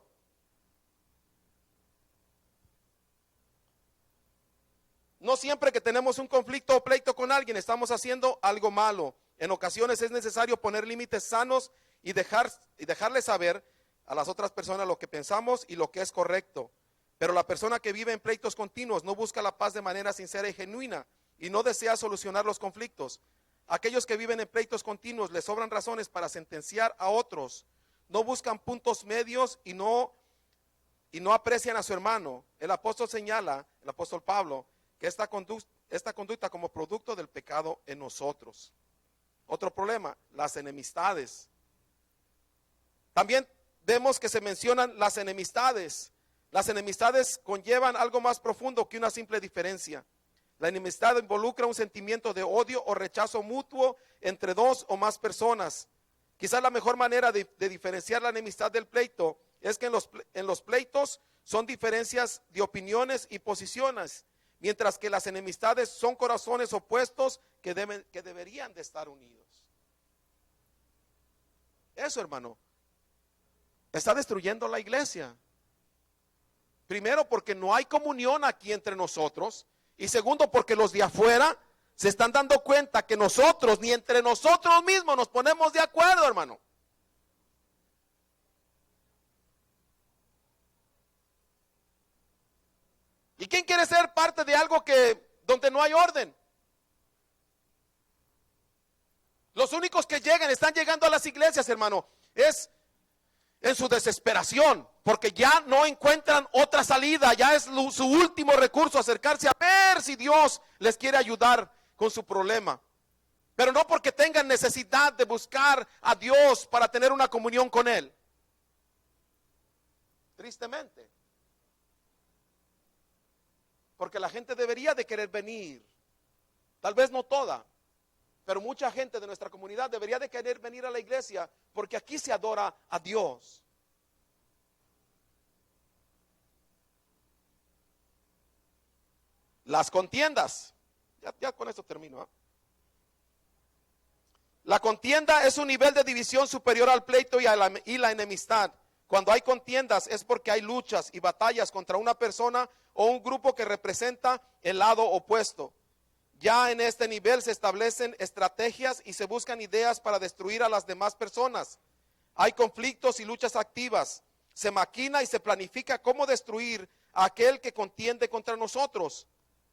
No siempre que tenemos un conflicto o pleito con alguien estamos haciendo algo malo. En ocasiones es necesario poner límites sanos y dejarle saber a las otras personas lo que pensamos y lo que es correcto. Pero la persona que vive en pleitos continuos no busca la paz de manera sincera y genuina y no desea solucionar los conflictos. Aquellos que viven en pleitos continuos les sobran razones para sentenciar a otros. No buscan puntos medios y no aprecian a su hermano. El apóstol señala, el apóstol Pablo, que esta conducta como producto del pecado en nosotros. Otro problema, las enemistades. También vemos que se mencionan las enemistades. Las enemistades conllevan algo más profundo que una simple diferencia. La enemistad involucra un sentimiento de odio o rechazo mutuo entre dos o más personas. Quizás la mejor manera de diferenciar la enemistad del pleito es que en los pleitos son diferencias de opiniones y posiciones, mientras que las enemistades son corazones opuestos que deberían de estar unidos. Eso, hermano, está destruyendo la iglesia. Primero, porque no hay comunión aquí entre nosotros. Y segundo, porque los de afuera se están dando cuenta que nosotros, ni entre nosotros mismos nos ponemos de acuerdo, hermano. ¿Y quién quiere ser parte de algo donde no hay orden? Los únicos que están llegando a las iglesias, hermano, es en su desesperación, porque ya no encuentran otra salida, ya es su último recurso, acercarse a ver si Dios les quiere ayudar con su problema. Pero no porque tengan necesidad de buscar a Dios para tener una comunión con Él. Tristemente. Porque la gente debería de querer venir, tal vez no toda, pero mucha gente de nuestra comunidad debería de querer venir a la iglesia, porque aquí se adora a Dios. Las contiendas, ya con esto termino. La contienda es un nivel de división superior al pleito y la enemistad. Cuando hay contiendas es porque hay luchas y batallas contra una persona o un grupo que representa el lado opuesto. Ya en este nivel se establecen estrategias y se buscan ideas para destruir a las demás personas. Hay conflictos y luchas activas. Se maquina y se planifica cómo destruir a aquel que contiende contra nosotros.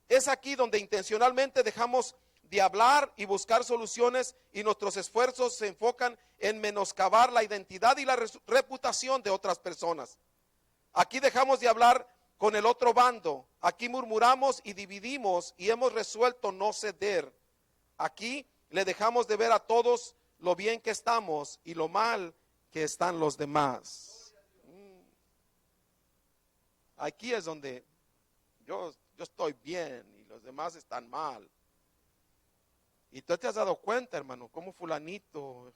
Es aquí donde intencionalmente dejamos de hablar y buscar soluciones y nuestros esfuerzos se enfocan en menoscabar la identidad y la reputación de otras personas. Aquí dejamos de hablar con el otro bando. Aquí murmuramos y dividimos y hemos resuelto no ceder. Aquí le dejamos de ver a todos lo bien que estamos y lo mal que están los demás. Aquí es donde yo estoy bien y los demás están mal. Y tú te has dado cuenta, hermano, cómo fulanito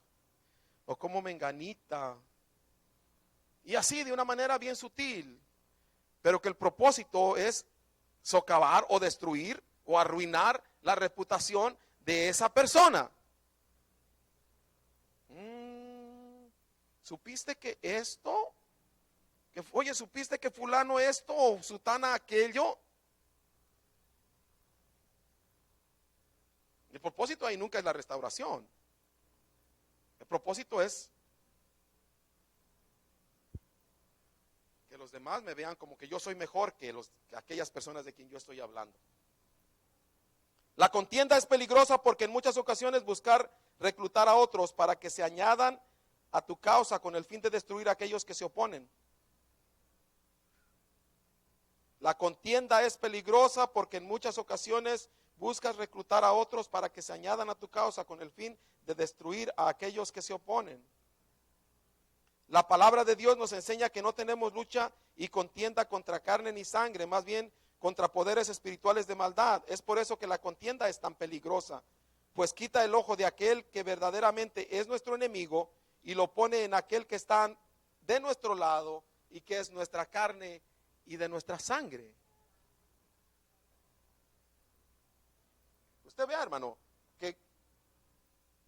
o cómo menganita. Y así de una manera bien sutil. Pero que el propósito es socavar o destruir o arruinar la reputación de esa persona. ¿Supiste que esto? Oye, ¿supiste que fulano esto o sutana aquello? El propósito ahí nunca es la restauración. El propósito es que los demás me vean como que yo soy mejor que aquellas personas de quien yo estoy hablando. La contienda es peligrosa porque en muchas ocasiones buscar reclutar a otros para que se añadan a tu causa con el fin de destruir a aquellos que se oponen. La contienda es peligrosa porque en muchas ocasiones buscas reclutar a otros para que se añadan a tu causa con el fin de destruir a aquellos que se oponen. La palabra de Dios nos enseña que no tenemos lucha y contienda contra carne ni sangre, más bien contra poderes espirituales de maldad. Es por eso que la contienda es tan peligrosa, pues quita el ojo de aquel que verdaderamente es nuestro enemigo y lo pone en aquel que está de nuestro lado y que es nuestra carne y de nuestra sangre. Usted vea, hermano, que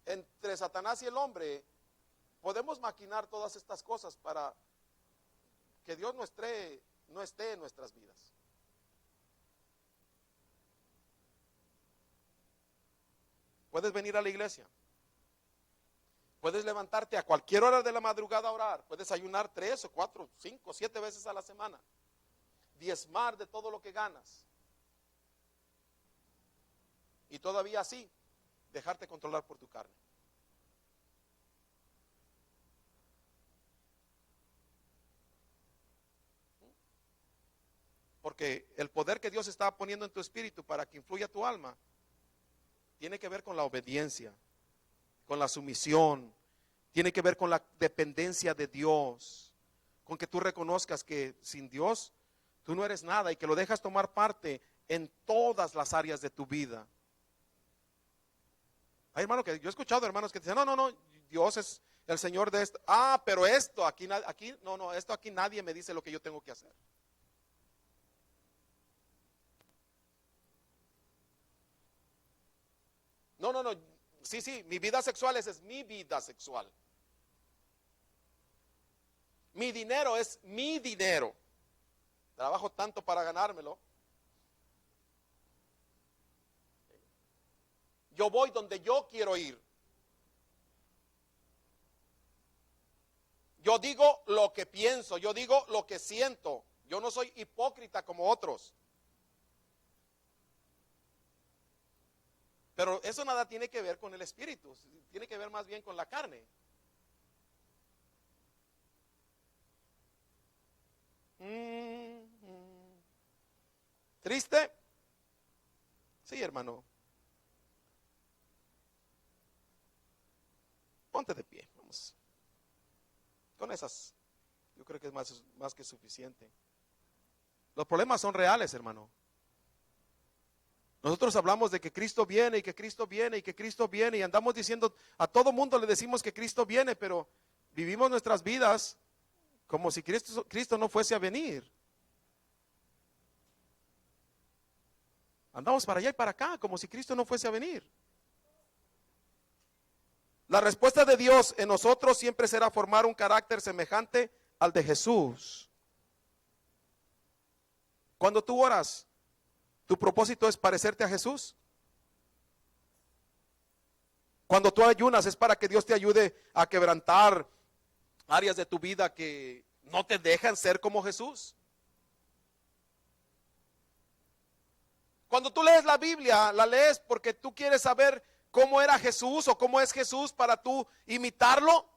entre Satanás y el hombre podemos maquinar todas estas cosas para que Dios no esté en nuestras vidas. Puedes venir a la iglesia, puedes levantarte a cualquier hora de la madrugada a orar, puedes ayunar 3 o 4, 5, 7 veces a la semana, diezmar de todo lo que ganas y todavía así dejarte controlar por tu carne. Porque el poder que Dios está poniendo en tu espíritu para que influya tu alma tiene que ver con la obediencia, con la sumisión, tiene que ver con la dependencia de Dios, con que tú reconozcas que sin Dios tú no eres nada y que lo dejas tomar parte en todas las áreas de tu vida. Hay hermanos que yo he escuchado hermanos que dicen, no, Dios es el Señor de esto. Pero esto aquí esto aquí nadie me dice lo que yo tengo que hacer. No, sí, mi vida sexual es mi vida sexual. Mi dinero es mi dinero. Trabajo tanto para ganármelo. Yo voy donde yo quiero ir. Yo digo lo que pienso, yo digo lo que siento. Yo no soy hipócrita como otros. Pero eso nada tiene que ver con el espíritu, tiene que ver más bien con la carne. ¿Triste? Sí, hermano. Ponte de pie, vamos. Con esas, yo creo que es más que suficiente. Los problemas son reales, hermano. Nosotros hablamos de que Cristo viene y que Cristo viene y que Cristo viene y andamos diciendo, a todo mundo le decimos que Cristo viene, pero vivimos nuestras vidas como si Cristo no fuese a venir. Andamos para allá y para acá como si Cristo no fuese a venir. La respuesta de Dios en nosotros siempre será formar un carácter semejante al de Jesús. Cuando tú oras, ¿tu propósito es parecerte a Jesús? Cuando tú ayunas es para que Dios te ayude a quebrantar áreas de tu vida que no te dejan ser como Jesús. Cuando tú lees la Biblia, la lees porque tú quieres saber cómo era Jesús o cómo es Jesús para tú imitarlo.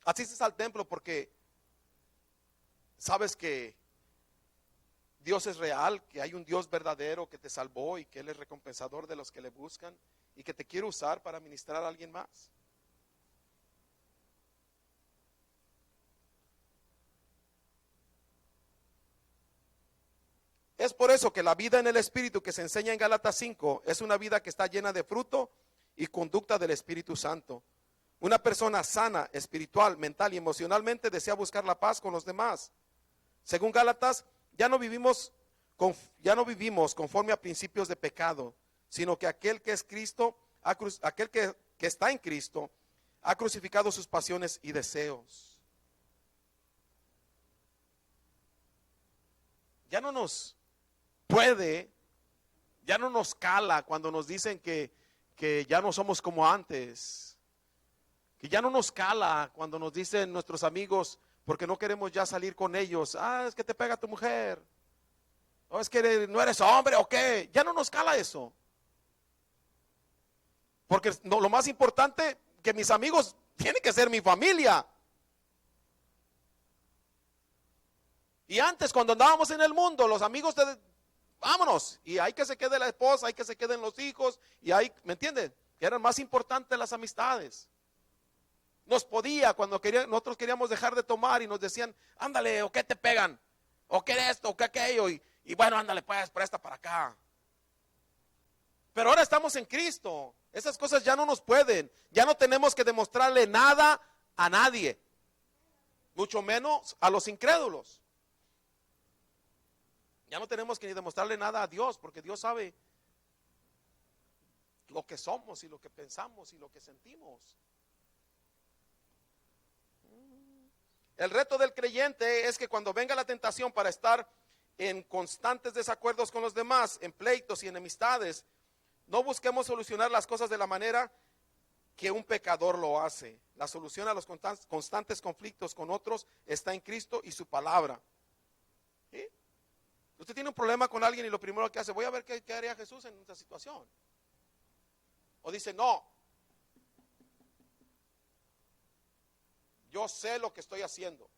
Asistes al templo porque sabes que Dios es real, que hay un Dios verdadero que te salvó y que Él es recompensador de los que le buscan y que te quiere usar para ministrar a alguien más. Es por eso que la vida en el Espíritu que se enseña en Gálatas 5 es una vida que está llena de fruto y conducta del Espíritu Santo. Una persona sana, espiritual, mental y emocionalmente desea buscar la paz con los demás. Según Gálatas, ya no vivimos conforme a principios de pecado, sino que aquel que es Cristo, aquel que está en Cristo, ha crucificado sus pasiones y deseos. Ya no nos ya no nos cala cuando nos dicen que ya no somos como antes, que ya no nos cala cuando nos dicen nuestros amigos, porque no queremos ya salir con ellos, es que te pega tu mujer, o es que no eres hombre, o qué, ya no nos cala eso, porque no, lo más importante, que mis amigos tienen que ser mi familia. Y antes, cuando andábamos en el mundo, los amigos vámonos, y hay que se quede la esposa, hay que se queden los hijos, y hay, ¿me entienden? Que eran más importantes las amistades. Nos podía, cuando nosotros queríamos dejar de tomar y nos decían, ándale, o qué te pegan, o qué esto, o qué aquello, y bueno, ándale pues, presta para acá. Pero ahora estamos en Cristo, esas cosas ya no nos pueden, ya no tenemos que demostrarle nada a nadie, mucho menos a los incrédulos. Ya no tenemos que ni demostrarle nada a Dios, porque Dios sabe lo que somos y lo que pensamos y lo que sentimos. El reto del creyente es que cuando venga la tentación para estar en constantes desacuerdos con los demás, en pleitos y enemistades, no busquemos solucionar las cosas de la manera que un pecador lo hace. La solución a los constantes conflictos con otros está en Cristo y su palabra. ¿Sí? Usted tiene un problema con alguien y lo primero que hace, voy a ver qué haría Jesús en esta situación. O dice, no, yo sé lo que estoy haciendo.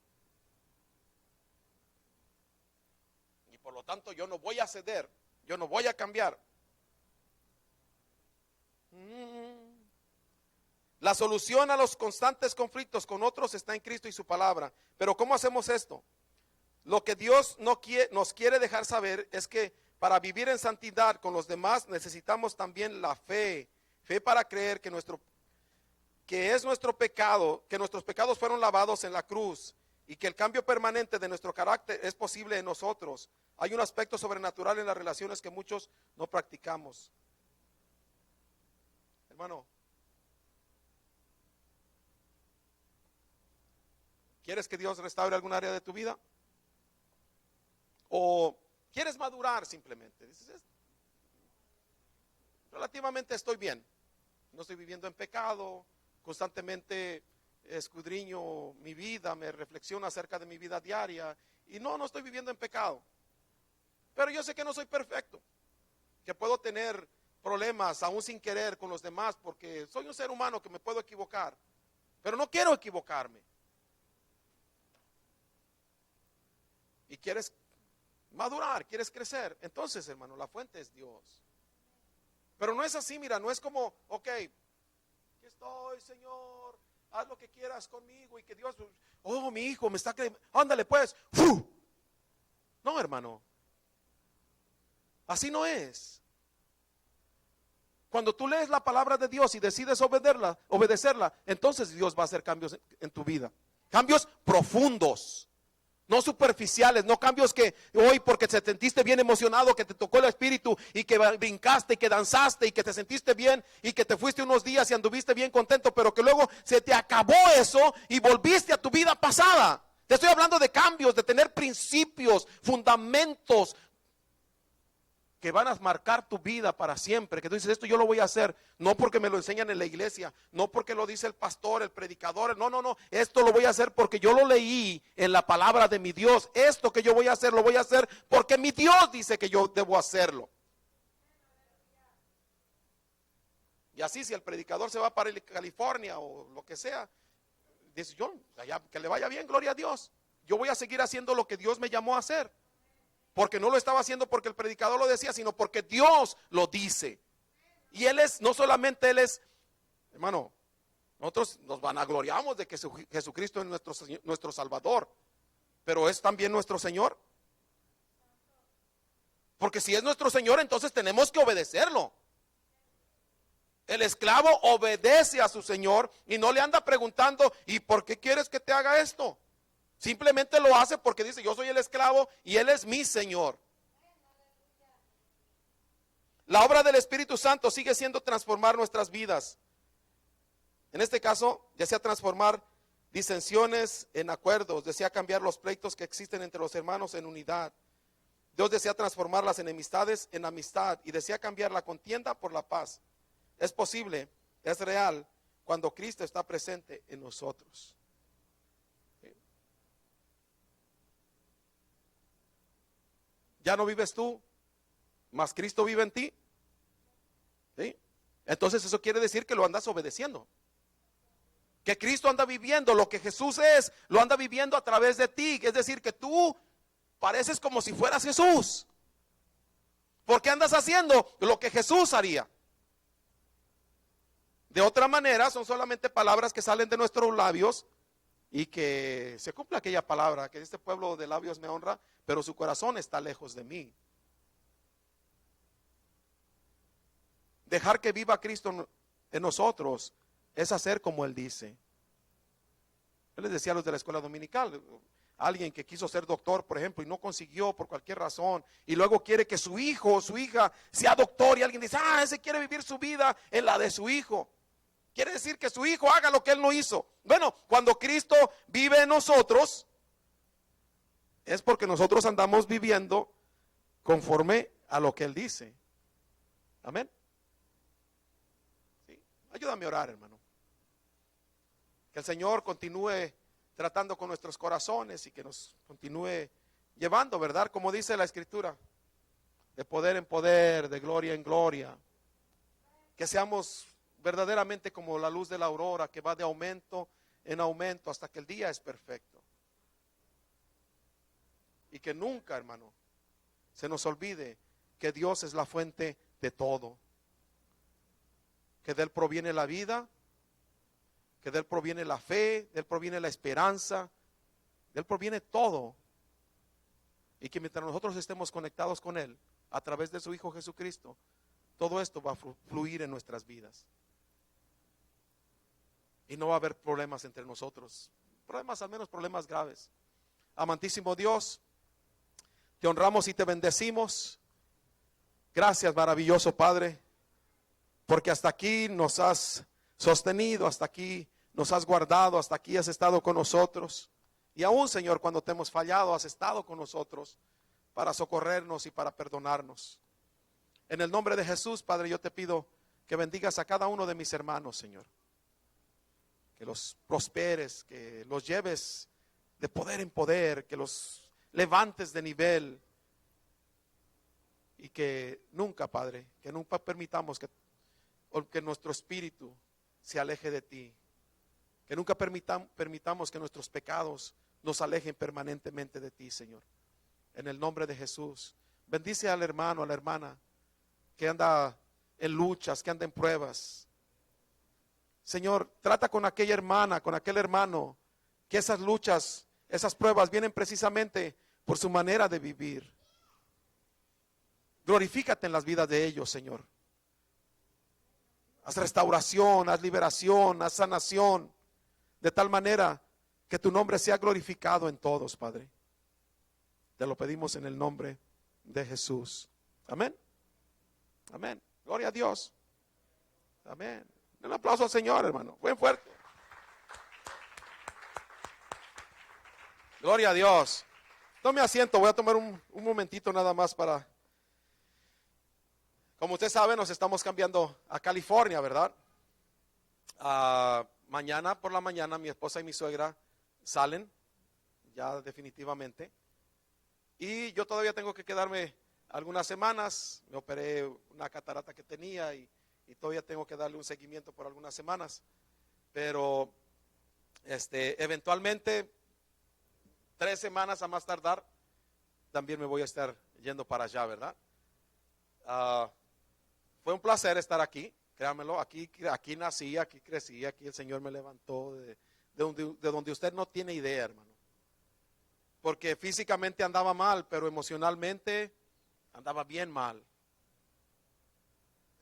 Y por lo tanto yo no voy a ceder, yo no voy a cambiar. La solución a los constantes conflictos con otros está en Cristo y su palabra. Pero ¿cómo hacemos esto? Lo que Dios nos quiere dejar saber es que para vivir en santidad con los demás necesitamos también la fe. Fe para creer que nuestros pecados fueron lavados en la cruz y que el cambio permanente de nuestro carácter es posible en nosotros. Hay un aspecto sobrenatural en las relaciones que muchos no practicamos. Hermano, ¿quieres que Dios restaure algún área de tu vida? ¿O quieres madurar simplemente? Dices, relativamente estoy bien, no estoy viviendo en pecado, constantemente escudriño mi vida, me reflexiono acerca de mi vida diaria y no estoy viviendo en pecado. Pero yo sé que no soy perfecto, que puedo tener problemas aún sin querer con los demás porque soy un ser humano que me puedo equivocar, pero no quiero equivocarme. Y quieres madurar, quieres crecer, entonces hermano, la fuente es Dios. Pero no es así, mira, no es como, ok, aquí estoy, Señor, haz lo que quieras conmigo y que Dios, oh, mi hijo me está creyendo, ándale pues, ¡fu! No, hermano, así no es. Cuando tú lees la palabra de Dios y decides obedecerla, entonces Dios va a hacer cambios en tu vida, cambios profundos. No superficiales, no cambios que hoy porque te sentiste bien emocionado, que te tocó el espíritu y que brincaste y que danzaste y que te sentiste bien y que te fuiste unos días y anduviste bien contento, pero que luego se te acabó eso y volviste a tu vida pasada. Te estoy hablando de cambios, de tener principios, fundamentos que van a marcar tu vida para siempre, que tú dices, esto yo lo voy a hacer, no porque me lo enseñan en la iglesia, no porque lo dice el pastor, el predicador, no, esto lo voy a hacer porque yo lo leí en la palabra de mi Dios, esto que yo voy a hacer, lo voy a hacer porque mi Dios dice que yo debo hacerlo. Y así si el predicador se va para California o lo que sea, dice, yo, que le vaya bien, gloria a Dios. Yo voy a seguir haciendo lo que Dios me llamó a hacer. Porque no lo estaba haciendo porque el predicador lo decía, sino porque Dios lo dice. Y Él es, no solamente Él es, hermano, nosotros nos vanagloriamos de que Jesucristo es nuestro Salvador, pero es también nuestro Señor. Porque si es nuestro Señor, entonces tenemos que obedecerlo. El esclavo obedece a su Señor y no le anda preguntando, ¿y por qué quieres que te haga esto? Simplemente lo hace porque dice, yo soy el esclavo y Él es mi Señor. La obra del Espíritu Santo sigue siendo transformar nuestras vidas. En este caso, desea transformar disensiones en acuerdos, desea cambiar los pleitos que existen entre los hermanos en unidad. Dios desea transformar las enemistades en amistad y desea cambiar la contienda por la paz. Es posible, es real, cuando Cristo está presente en nosotros. Ya no vives tú, mas Cristo vive en ti. ¿Sí? Entonces eso quiere decir que lo andas obedeciendo. Que Cristo anda viviendo, lo que Jesús es, lo anda viviendo a través de ti. Es decir, que tú pareces como si fueras Jesús. Porque andas haciendo lo que Jesús haría. De otra manera, son solamente palabras que salen de nuestros labios y que se cumpla aquella palabra, que este pueblo de labios me honra, pero su corazón está lejos de mí. Dejar que viva Cristo en nosotros es hacer como Él dice. Yo les decía a los de la escuela dominical, alguien que quiso ser doctor, por ejemplo, y no consiguió por cualquier razón, y luego quiere que su hijo o su hija sea doctor, y alguien dice, ese quiere vivir su vida en la de su hijo. Quiere decir que su hijo haga lo que él no hizo. Bueno, cuando Cristo vive en nosotros, es porque nosotros andamos viviendo conforme a lo que Él dice. Amén. ¿Sí? Ayúdame a orar, hermano. Que el Señor continúe tratando con nuestros corazones y que nos continúe llevando, ¿verdad? Como dice la Escritura, de poder en poder, de gloria en gloria. Que seamos verdaderamente como la luz de la aurora que va de aumento en aumento hasta que el día es perfecto. Y que nunca, hermano, se nos olvide que Dios es la fuente de todo. Que de Él proviene la vida, que de Él proviene la fe, de Él proviene la esperanza, de Él proviene todo. Y que mientras nosotros estemos conectados con Él, a través de su Hijo Jesucristo, todo esto va a fluir en nuestras vidas. Y no va a haber problemas entre nosotros. Problemas, al menos problemas graves. Amantísimo Dios, te honramos y te bendecimos. Gracias, maravilloso Padre, porque hasta aquí nos has sostenido, hasta aquí nos has guardado, hasta aquí has estado con nosotros. Y aún, Señor, cuando te hemos fallado, has estado con nosotros para socorrernos y para perdonarnos. En el nombre de Jesús, Padre, yo te pido que bendigas a cada uno de mis hermanos, Señor. Que los prosperes, que los lleves de poder en poder, que los levantes de nivel. Y que nunca, Padre, que nunca permitamos que nuestro espíritu se aleje de ti. Que nunca permitamos que nuestros pecados nos alejen permanentemente de ti, Señor. En el nombre de Jesús. Bendice al hermano, a la hermana que anda en luchas, que anda en pruebas. Señor, trata con aquella hermana, con aquel hermano, que esas luchas, esas pruebas vienen precisamente por su manera de vivir. Glorifícate en las vidas de ellos, Señor. Haz restauración, haz liberación, haz sanación, de tal manera que tu nombre sea glorificado en todos, Padre. Te lo pedimos en el nombre de Jesús. Amén. Amén. Gloria a Dios. Amén. Un aplauso al Señor, hermano. Buen fuerte. Gloria a Dios. Tome asiento. Voy a tomar un momentito nada más para... Como usted sabe, nos estamos cambiando a California, ¿verdad? Mañana por la mañana mi esposa y mi suegra salen, ya definitivamente. Y yo todavía tengo que quedarme algunas semanas. Me operé una catarata que tenía y todavía tengo que darle un seguimiento por algunas semanas. Pero Eventualmente, 3 semanas a más tardar, también me voy a estar yendo para allá, ¿verdad? Fue un placer estar aquí, créanmelo, aquí nací, aquí crecí, aquí el Señor me levantó de donde usted no tiene idea, hermano. Porque físicamente andaba mal, pero emocionalmente andaba bien mal.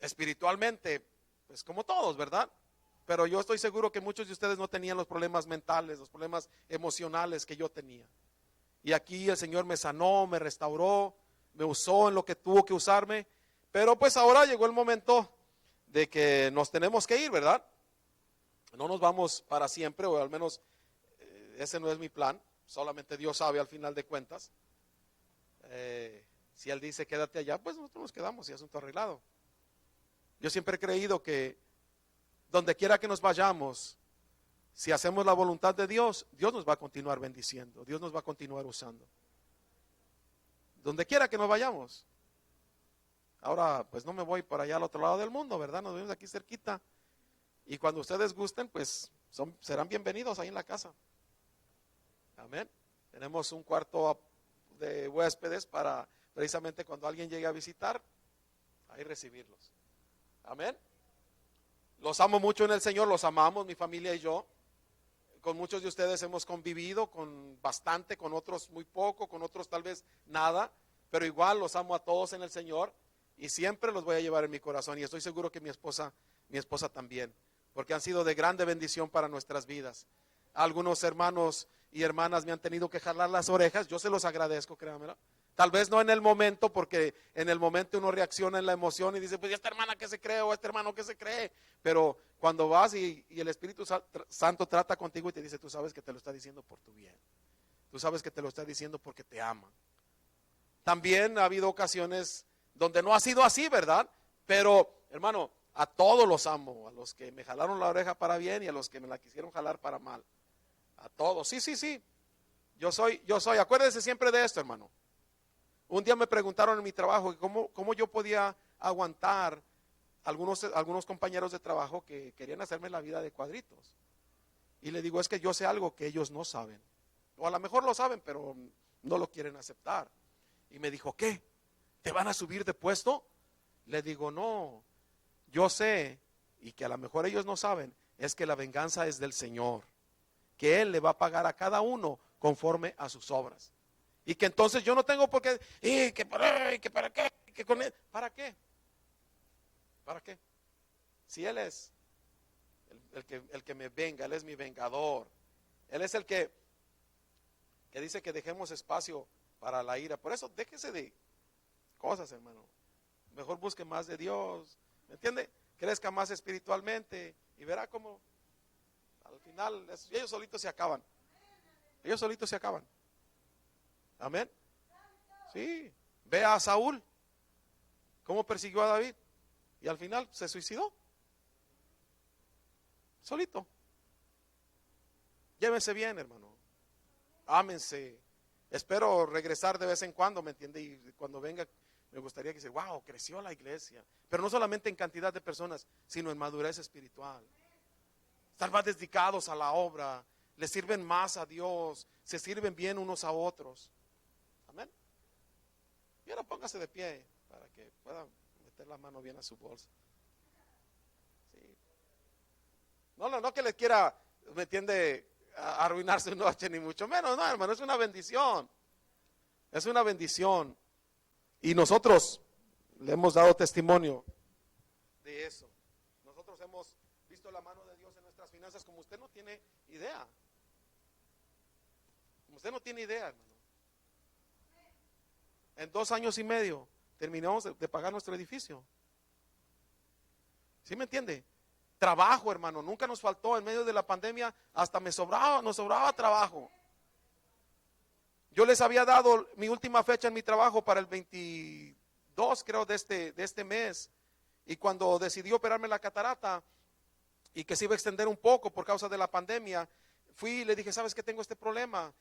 Espiritualmente, pues como todos, ¿verdad? Pero yo estoy seguro que muchos de ustedes no tenían los problemas mentales, los problemas emocionales que yo tenía. Y aquí el Señor me sanó, me restauró, me usó en lo que tuvo que usarme. Pero pues ahora llegó el momento de que nos tenemos que ir, ¿verdad? No nos vamos para siempre, o al menos ese no es mi plan. Solamente Dios sabe al final de cuentas. Si Él dice quédate allá, pues nosotros nos quedamos y asunto arreglado. Yo siempre he creído que donde quiera que nos vayamos, si hacemos la voluntad de Dios, Dios nos va a continuar bendiciendo, Dios nos va a continuar usando. Donde quiera que nos vayamos. Ahora, pues no me voy por allá al otro lado del mundo, ¿verdad? Nos vemos aquí cerquita. Y cuando ustedes gusten, pues serán bienvenidos ahí en la casa. Amén. Tenemos un cuarto de huéspedes para precisamente cuando alguien llegue a visitar, ahí recibirlos. Amén. Los amo mucho en el Señor, los amamos, mi familia y yo. Con muchos de ustedes hemos convivido, con bastante, con otros muy poco, con otros tal vez nada, pero igual los amo a todos en el Señor y siempre los voy a llevar en mi corazón y estoy seguro que mi esposa también, porque han sido de grande bendición para nuestras vidas. Algunos hermanos y hermanas me han tenido que jalar las orejas, yo se los agradezco, créanmelo. Tal vez no en el momento, porque en el momento uno reacciona en la emoción y dice, pues esta hermana que se cree o este hermano que se cree. Pero cuando vas y el Espíritu Santo trata contigo y te dice, tú sabes que te lo está diciendo por tu bien. Tú sabes que te lo está diciendo porque te ama. También ha habido ocasiones donde no ha sido así, ¿verdad? Pero, hermano, a todos los amo, a los que me jalaron la oreja para bien y a los que me la quisieron jalar para mal. A todos, sí. Yo soy, acuérdense siempre de esto, hermano. Un día me preguntaron en mi trabajo cómo yo podía aguantar algunos compañeros de trabajo que querían hacerme la vida de cuadritos. Y le digo, es que yo sé algo que ellos no saben. O a lo mejor lo saben, pero no lo quieren aceptar. Y me dijo, ¿qué? ¿Te van a subir de puesto? Le digo, no, yo sé, y que a lo mejor ellos no saben, es que la venganza es del Señor. Que Él le va a pagar a cada uno conforme a sus obras. Y que entonces yo no tengo por qué, ¿para qué? ¿Para qué? ¿Para qué? Si Él es el que me venga, Él es mi vengador. Él es el que dice que dejemos espacio para la ira. Por eso déjese de cosas, hermano. Mejor busque más de Dios. ¿Me entiende? Crezca más espiritualmente y verá cómo al final ellos solitos se acaban. Ellos solitos se acaban. Amén. Sí. Ve a Saúl cómo persiguió a David y al final se suicidó. Solito. Llévense bien, hermano. Ámense. Espero regresar de vez en cuando, ¿me entiende? Y cuando venga me gustaría que se, wow, creció la iglesia. Pero no solamente en cantidad de personas, sino en madurez espiritual. Estar más dedicados a la obra, le sirven más a Dios, se sirven bien unos a otros. Amén. Y ahora póngase de pie para que pueda meter la mano bien a su bolsa. Sí. No que le quiera, ¿me entiende?, arruinar su noche, ni mucho menos, no, hermano, es una bendición. Es una bendición. Y nosotros le hemos dado testimonio de eso. Nosotros hemos visto la mano de Dios en nuestras finanzas como usted no tiene idea. Como usted no tiene idea, hermano. En 2 años y medio terminamos de pagar nuestro edificio. ¿Sí me entiende? Trabajo, hermano, nunca nos faltó en medio de la pandemia, hasta nos sobraba trabajo. Yo les había dado mi última fecha en mi trabajo para el 22, creo, de este mes. Y cuando decidí operarme la catarata y que se iba a extender un poco por causa de la pandemia, fui y le dije, ¿sabes qué? Tengo este problema.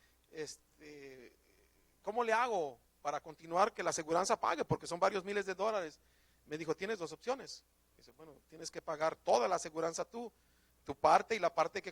¿Cómo le hago para continuar que la aseguranza pague? Porque son varios miles de dólares. Me dijo, tienes 2 opciones. Dice, bueno, tienes que pagar toda la aseguranza tú, tu parte y la parte que